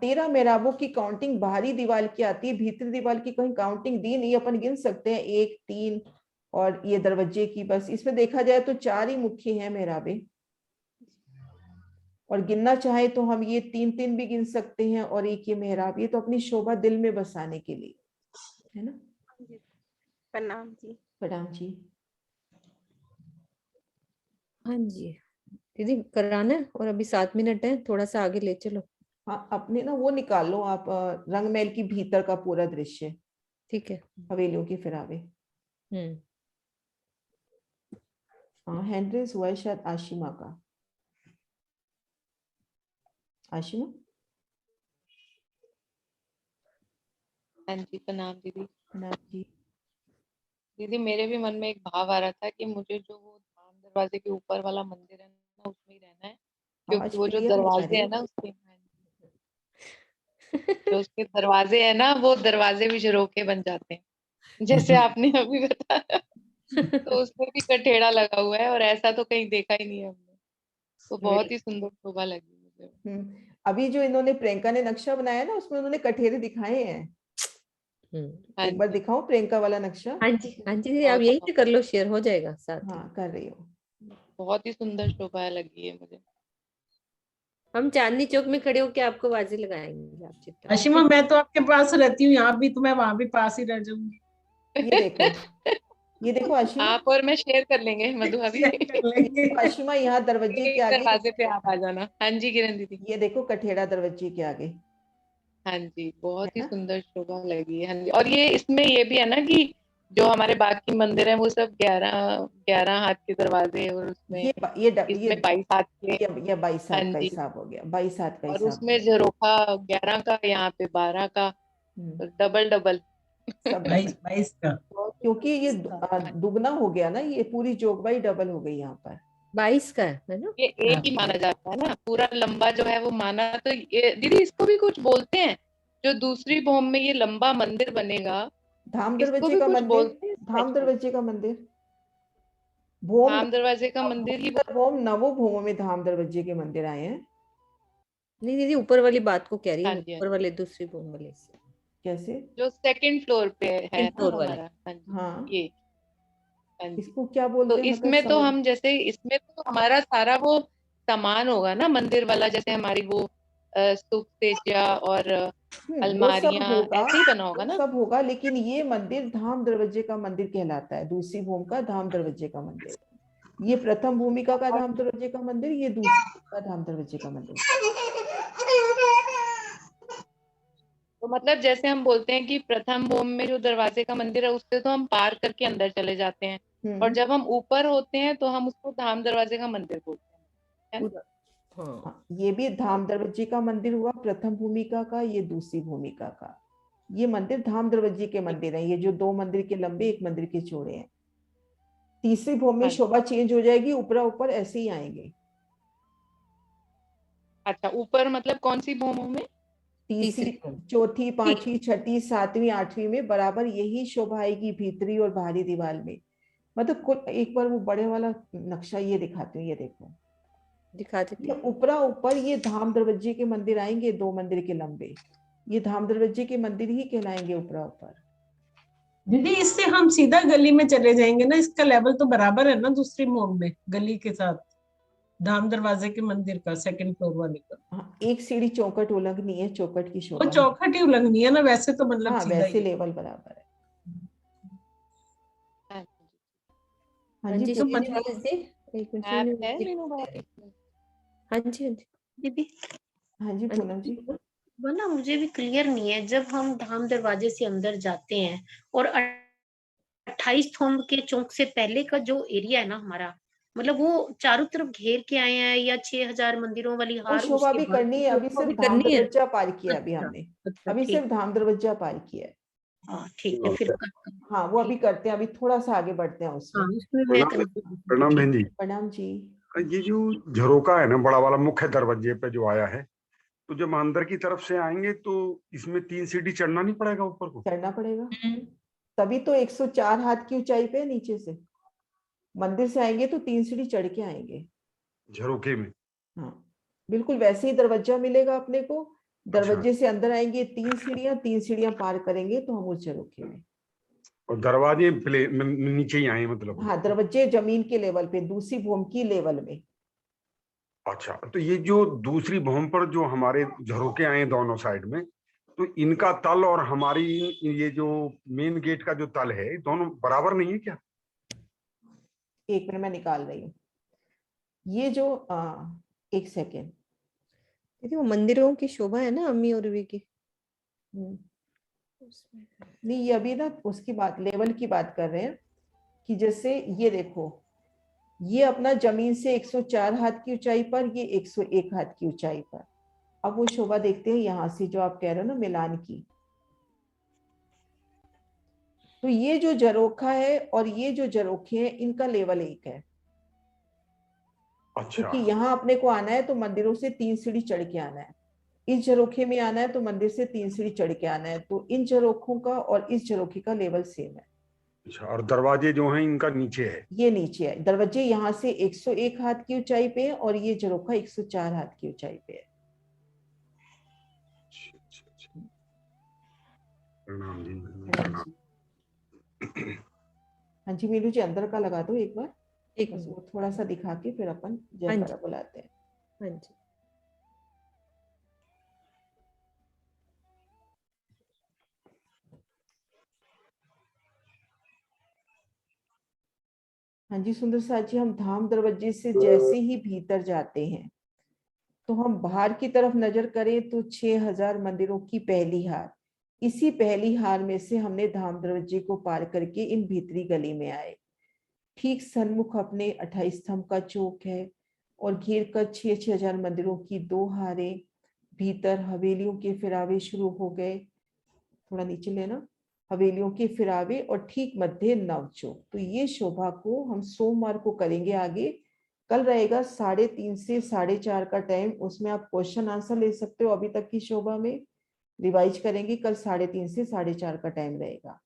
13 मेहराबों की काउंटिंग बाहरी दीवार की आती है, भीतरी दीवार की कहीं काउंटिंग दी नहीं, अपन गिन सकते हैं 1 3 और ये दरवाजे की बस। इसमें देखा जाए तो 4 ही मुख्य हैं मेहराबें, और गिनना चाहे तो हम ये 3-3 भी गिन सकते हैं और एक ये मेहराब। ये तो अपनी शोभा दिल में बसाने के लिए है ना। प्रणाम जी। प्रणाम जी। हाँ जी दीदी कराना है, और अभी 7 मिनट है, थोड़ा सा आगे ले चलो। हाँ, अपने ना वो निकाल लो आप, रंगमहल की भीतर का पूरा दृश्य, ठीक है। हवेलियों के फिरावे। हाँ, हैंड्रेस हुआ है शायद आशिमा का। आशिमा। हाँ जी प्रणाम दीदी। प्रणाम जी। दीदी मेरे भी मन में एक भाव आ रहा था कि मुझे जो वो धाम दरवाजे के ऊपर वाला मंदिर है ना, उसमें ही रहना है, आवाज क्योंकि वो जो क्लियर नहीं आ दरवाजे रही। है ना उसके जो उसके दरवाजे है ना, वो दरवाजे भी झरोखे बन जाते हैं जैसे आपने अभी बताया। तो उसमें भी कठेड़ा लगा हुआ है, और ऐसा तो कहीं देखा ही नहीं है हमने, तो बहुत ही सुंदर शोभा लगी मुझे। अभी जो इन्होंने प्रियंका ने नक्शा बनाया ना, उसमें उन्होंने कठेरे दिखाए हैं। हाँ एक बार जी दिखाओ प्रियंका वाला नक्शा। हाँ जी आप यही से कर लो, शेयर हो जाएगा साथ ही। हाँ, कर रही हो। बहुत ही सुंदर शोभा लगी है मुझे। हम चांदनी चौक में खड़े होकर आपको बाजी लगाएंगे। आप चित्रा अशिमा, मैं तो आपके पास रहती हूँ यहाँ भी, तो मैं वहां भी पास ही रह जाऊंगी। ये देखो आशिमा, आप और मैं शेयर कर लेंगे मधु अभी। आशिमा यहाँ दरवाजे के आगे दरवाजे पे आप आ जाना। हाँ जी किरण दीदी। ये देखो कठेड़ा दरवाजे के आगे। हाँ जी बहुत ही सुंदर शोभा लगी है। हाँ जी, और ये इसमें ये भी है ना कि जो हमारे बाकी मंदिर हैं वो सब 11 हाथ के दरवाजे, और उसमें ये इसमें 22 हाथ के। ये 22 हाँ हाथ का जी, हिसाब हो गया, 22 हाथ का और हिसाब। उसमें झरोखा 11 का, यहाँ पे 12 का, डबल डबल सब 22 का, क्योंकि ये दुगना हो गया ना, ये पूरी जोगबाई डबल हो गई यहाँ पर। 22 का है ना। ये एक ही माना जाता है ना, पूरा लंबा जो है वो माना। तो ये दीदी इसको भी कुछ बोलते हैं, जो दूसरी भौम में ये लंबा मंदिर बनेगा, धाम इसको दरवाजे भी का कुछ मंदिर, बोलते हैं। धाम दरवाजे का मंदिर, भोम धाम दरवाजे का मंदिर ही भोम नवो भूमों में धाम दरवाजे के मंदिर आए हैं। नहीं दीदी ऊपर वाली बात को कह रही हाँ है, जी, ऊपर वाले दूसरी भूम वाले से। कैसे? जो सेकंड फ्लोर पे है ना फ्लोर वाले। हमारा। हाँ जी, हाँ, ये हाँ जी। इसको क्या तो बोलते हैं, मतलब इसमें तो समझ। हम जैसे, इसमें तो हमारा सारा वो सामान होगा ना मंदिर वाला, जैसे हमारी वो सुख तेजा और वो सब अलमारियां, होगा, ऐसे ही बना होगा वो ना। सब होगा, लेकिन ये मंदिर धाम दरवाजे का मंदिर कहलाता है। दूसरी भूमि का धाम दरवाजे का मंदिर, ये प्रथम भूमिका का धाम दरवाजे का मंदिर, ये दूसरी का धाम दरवाजे का मंदिर। तो मतलब जैसे हम बोलते हैं कि प्रथम भूमि में जो दरवाजे का मंदिर है, उससे तो हम पार करके अंदर चले जाते हैं, और जब हम ऊपर होते हैं तो हम उसको धाम दरवाजे का मंदिर बोलते हैं। हाँ, ये भी धाम दरवाजे का मंदिर हुआ, प्रथम भूमिका का, ये दूसरी भूमिका का। ये मंदिर धाम दरवाजे के मंदिर हैं, ये जो 2 मंदिर के लंबे 1 मंदिर के चौड़े हैं। तीसरी भूमि में शोभा चेंज हो जाएगी, ऊपरा ऊपर ऐसे ही आएंगे। अच्छा, ऊपर मतलब कौन सी भूमि में? तीसरी, चौथी, पांचवी, छठी, सातवीं, आठवीं में बराबर यही शोभा आएगी, भीतरी और बाहरी दीवार में। मतलब कुल एक बार वो बड़े वाला नक्शा ये दिखाती हूँ, ये देखो दिखा देती हूँ। ऊपरा ऊपर ये धाम दरवाजे के मंदिर आएंगे, 2 मंदिर के लंबे, ये धाम दरवाजे के मंदिर ही कहलाएंगे ऊपरा ऊपर। दीदी इससे हम सीधा गली में चले जाएंगे ना, इसका लेवल तो बराबर है ना दूसरी मोड़ में गली के साथ, धाम दरवाजे के मंदिर का सेकंड फ्लोर वाले का। हाँ, एक सीढ़ी चौखट उल्लंघनी है, चौखट की शोभा। वो चौखट ही उल्लंघनी है ना, वैसे तो मतलब हाँ, सीधा वैसे ही लेवल बराबर है। हाँ जी तो सुनील जी एक मिनट मैप सुनिए, है एक- मेरे मोबाइल में। हाँ जी, हाँ जी, दीदी हाँ जी पूनम जी। वो ना मुझे भी क्लियर नहीं है, जब हम धाम दरवाजे से अंदर जाते हैं और 28 थोम के चौक से पहले का जो एरिया है ना हमारा, मतलब वो चारों तरफ घेर के आए हैं, या 6000 मंदिरों वाली वो हार शोभा उसके भी बाद करनी है, अभी वो सिर्फ भी धाम करनी है। दरवाजा पार किया है अभी अच्छा, हमने, अच्छा अभी ठीक, सिर्फ धाम दरवाजा पार किया है। हाँ ठीक है फिर हाँ वो अभी करते हैं, अभी थोड़ा सा आगे बढ़ते हैं हाँ उसमें। उसमें मैं प्रणाम बहन जी। प्रणाम जी। ये जो झरोका है ना बड़ा वाला मुख्य दरवाजे पे जो आया है, तो जब हम अंदर की तरफ से आएंगे तो इसमें 3 सीढ़ी चढ़ना नहीं पड़ेगा ऊपर को? चढ़ना पड़ेगा, तभी तो 104 हाथ की ऊंचाई पे है नीचे से। मंदिर से आएंगे तो 3 सीढ़ी चढ़ के आएंगे झरोके में? हाँ बिल्कुल वैसे ही दरवाजा मिलेगा अपने को, दरवाजे से अंदर आएंगे 3 सीढ़ियां पार करेंगे तो हम उस झरोखे में। और दरवाजे नीचे ही आए मतलब? हाँ दरवाजे जमीन के लेवल पे, दूसरी भूमि की लेवल में। अच्छा, तो ये जो दूसरी भूमि पर जो हमारे झरोके आए दोनों साइड में, तो इनका तल और हमारी ये जो मेन गेट का जो तल है, दोनों बराबर नहीं है क्या? एक मिनट में निकाल रही हूँ ये जो एक सेकेंड। दीदी वो मंदिरों की शोभा है ना अम्मी और वी की। नहीं ये अभी ना उसकी बात, लेवल की बात कर रहे हैं कि जैसे ये देखो, ये अपना जमीन से 104 हाथ की ऊंचाई पर, ये 101 हाथ की ऊंचाई पर। अब वो शोभा देखते हैं यहां से जो आप कह रहे हो ना मिलान की। तो ये जो झरोखा है और ये जो झरोखे हैं इनका लेवल एक है। अच्छा। क्योंकि यहाँ अपने को आना है तो मंदिरों से 3 सीढ़ी चढ़ के आना है, इस झरोखे में आना है तो मंदिर से 3 सीढ़ी चढ़ के आना है, तो इन झरोखों का और इस झरोखे का लेवल सेम है। अच्छा, और दरवाजे जो हैं इनका नीचे है? ये नीचे है, दरवाजे यहाँ से 101 हाथ की ऊंचाई पे है और ये झरोखा 104 हाथ की ऊंचाई पे है। प्रणाम जी। प्रणाम। हाँ जी मीनू जी अंदर का लगा दो एक बार, एक बस वो थोड़ा सा दिखा के फिर अपन हाँ जयकारा जी। बुलाते हैं। हाँ जी। हाँ जी सुंदर साथ जी, हम धाम दरवाजे से जैसे ही भीतर जाते हैं तो हम बाहर की तरफ नजर करें तो 6000 मंदिरों की पहली हार, इसी पहली हार में से हमने धाम दरवाजे को पार करके इन भीतरी गली में आए। ठीक सन्मुख अपने 28 स्तंभ का चौक है और घेर कर 6000 मंदिरों की 2 हारें, भीतर हवेलियों के फिरावे शुरू हो गए। थोड़ा नीचे लेना, हवेलियों के फिरावे और ठीक मध्य नव चौक। तो ये शोभा को हम सोमवार को करेंगे आगे। कल रहेगा 3:30 से 4:30 का टाइम, उसमें आप क्वेश्चन आंसर ले सकते हो अभी तक की शोभा में, रिवाइज करेंगे। कल 3:30 से 4:30 का टाइम रहेगा।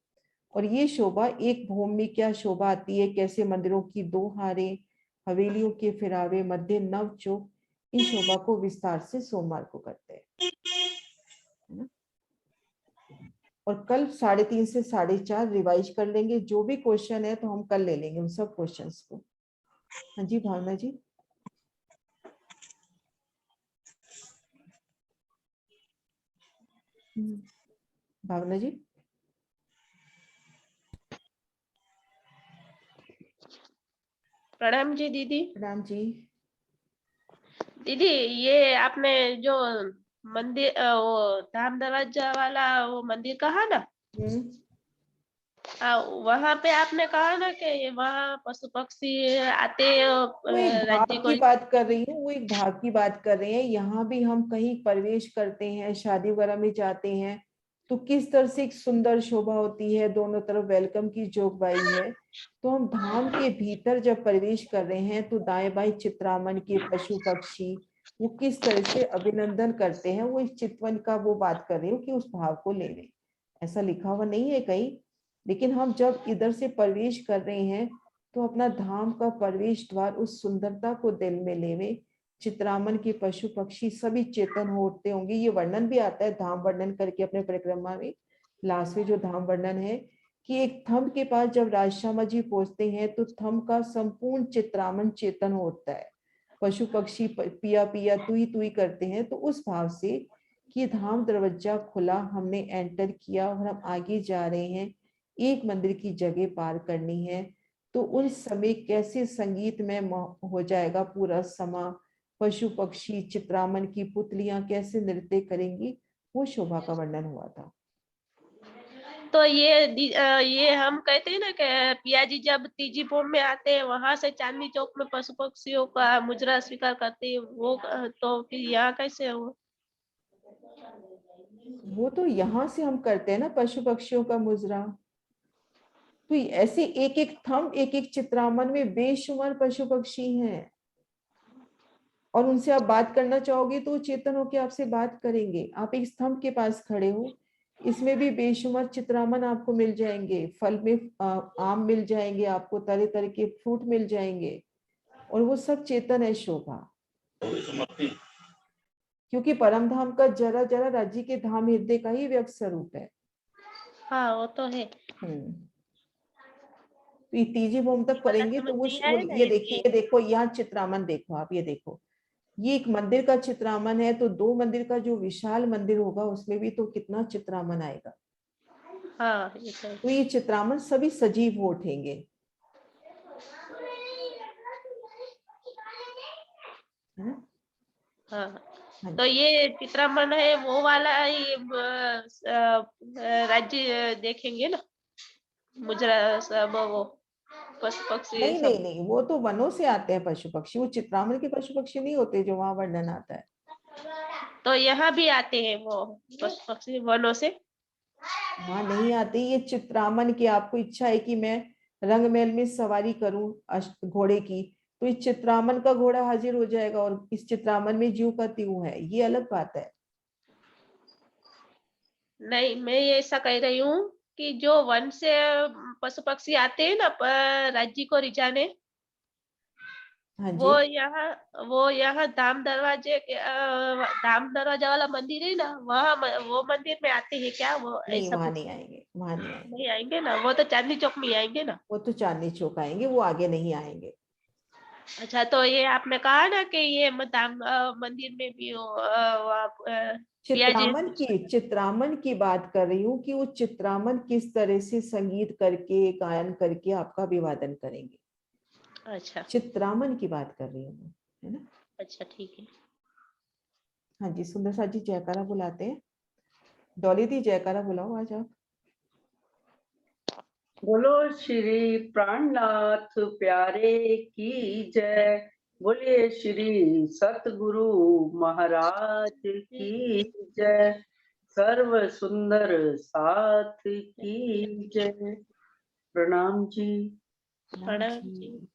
और ये शोभा एक भूमि में क्या शोभा आती है, कैसे मंदिरों की 2 हारें, हवेलियों के फिरावे, मध्य नव चौक, इन शोभा को विस्तार से सोमवार को करते हैं, है ना। और कल 3:30 से 4:30 रिवाइज कर लेंगे, जो भी क्वेश्चन है तो हम कल ले लेंगे उन सब क्वेश्चंस को। हाँ जी भावना जी। भावना जी। प्रणाम जी दीदी। प्रणाम जी। दीदी ये आपने जो मंदिर वो धाम दरवाजा वाला वो मंदिर कहा ना, वहां पे आपने कहा ना कि वहाँ पशु पक्षी आते वो एक भाव राज्य को। की बात कर रही हूँ, वो एक भाव की बात कर रहे हैं। यहाँ भी हम कहीं प्रवेश करते हैं, शादी वगैरह में जाते हैं तो किस तरह से एक सुंदर शोभा होती है, दोनों तरफ वेलकम की जोगबाई है। तो हम धाम के भीतर जब प्रवेश कर रहे हैं तो दाएं बाएं चित्रामन के पशु पक्षी वो किस तरह से अभिनंदन करते हैं, वो इस चितवन का वो बात कर रही हूँ कि उस भाव को ले लें। ऐसा लिखा हुआ नहीं है कहीं, लेकिन हम जब इधर से प्रवेश कर रहे हैं तो अपना धाम का प्रवेश द्वार उस सुंदरता को दिल में लेवे। चित्रामन के पशु पक्षी सभी चेतन हो उठते होंगे। ये वर्णन भी आता है धाम वर्णन करके अपने परिक्रमा में, लास्ट में जो धाम वर्णन है कि एक थंब के पास जब राजश्यामा जी पहुंचते हैं तो थंब का संपूर्ण चित्रामन चेतन होता है, पशु पक्षी पिया पिया तुई तुई करते हैं। तो उस भाव से कि धाम दरवाजा खुला, हमने एंटर किया और हम आगे जा रहे हैं, एक मंदिर की जगह पार करनी है। तो उस समय कैसे संगीत में हो जाएगा पूरा समा, पशु पक्षी चित्रामन की पुतलियां कैसे नृत्य करेंगी, वो शोभा का वर्णन हुआ था। तो ये हम कहते हैं ना कि पिया जी जब तीजी भूमि में आते हैं वहां से चांदनी चौक में पशु पक्षियों का मुजरा स्वीकार करते हैं, वो तो फिर यहाँ कैसे हो? वो तो यहाँ से हम करते हैं ना पशु पक्षियों का मुजरा। तो ऐसे एक एक थंब, एक एक चित्रामन में बेशुमार पशु पक्षी हैं, और उनसे आप बात करना चाहोगे तो चेतन होकर आपसे बात करेंगे। आप एक स्तंभ के पास खड़े हो, इसमें भी बेशुमार चित्रामन आपको मिल जाएंगे, फल में आम मिल जाएंगे आपको, तरह तरह के फ्रूट मिल जाएंगे, और वो सब चेतन है शोभा। क्योंकि परम धाम का जरा जरा राज्य के धाम हृदय का ही व्यक्त स्वरूप है। हाँ वो तो है। तो ये तीजी भूमि तक पढ़ेंगे तो वो ये देखिए, ये देखो यहाँ चित्रामन देखो आप, ये देखो ये एक मंदिर का चित्रामन है, तो 2 मंदिर का जो विशाल मंदिर होगा उसमें भी तो कितना चित्रामन आएगा। हाँ तो ये चित्रामन सभी सजीव हो उठेंगे। हाँ तो ये चित्रामन है वो वाला ही राज्य देखेंगे ना, मुजरा सब वो पशु पक्षी नहीं सब। नहीं नहीं, वो तो वनों से आते हैं पशु पक्षी, वो चित्रामन के पशु पक्षी नहीं होते जो वहां वर्णन आता है। तो यहाँ भी आते हैं वो पशु पक्षी वनों से? वहां नहीं आते। ये चित्रामन की आपको इच्छा है कि मैं रंगमहल में सवारी करूं घोड़े की, तो इस चित्रामन का घोड़ा हाजिर हो जाएगा, और इस चित्रामन में ज्यों का त्यों है, ये अलग बात है। नहीं मैं ये ऐसा कह रही हूँ कि जो वन से पशु पक्षी आते हैं ना राज्य को रिझाने, हाँ जी, वो यहाँ धाम दरवाजा वाला मंदिर है ना, वहाँ वो मंदिर में आते हैं क्या? वो नहीं ऐसा वहां नहीं आएंगे, वहां नहीं आएंगे। नहीं आएंगे ना, वो तो चांदनी चौक में आएंगे ना। वो तो चांदनी चौक आएंगे, वो आगे नहीं आएंगे। अच्छा तो ये आपने कहा ना कि ये मंदिर में भी चित्रामन की बात कर रही हूँ कि वो चित्रामन किस तरह से संगीत करके गायन करके आपका अभिवादन करेंगे। अच्छा चित्रामन की बात कर रही हूँ, है ना। अच्छा ठीक है। हाँ जी, सुंदर सा जी जयकारा बुलाते हैं। डॉली दी जयकारा बुलाओ आज आप। बोलो श्री प्राणनाथ प्यारे की जय, बोलिए श्री सतगुरु महाराज की जय, सर्व सुंदर साथ की जय। प्रणाम जी। प्रणाम जी।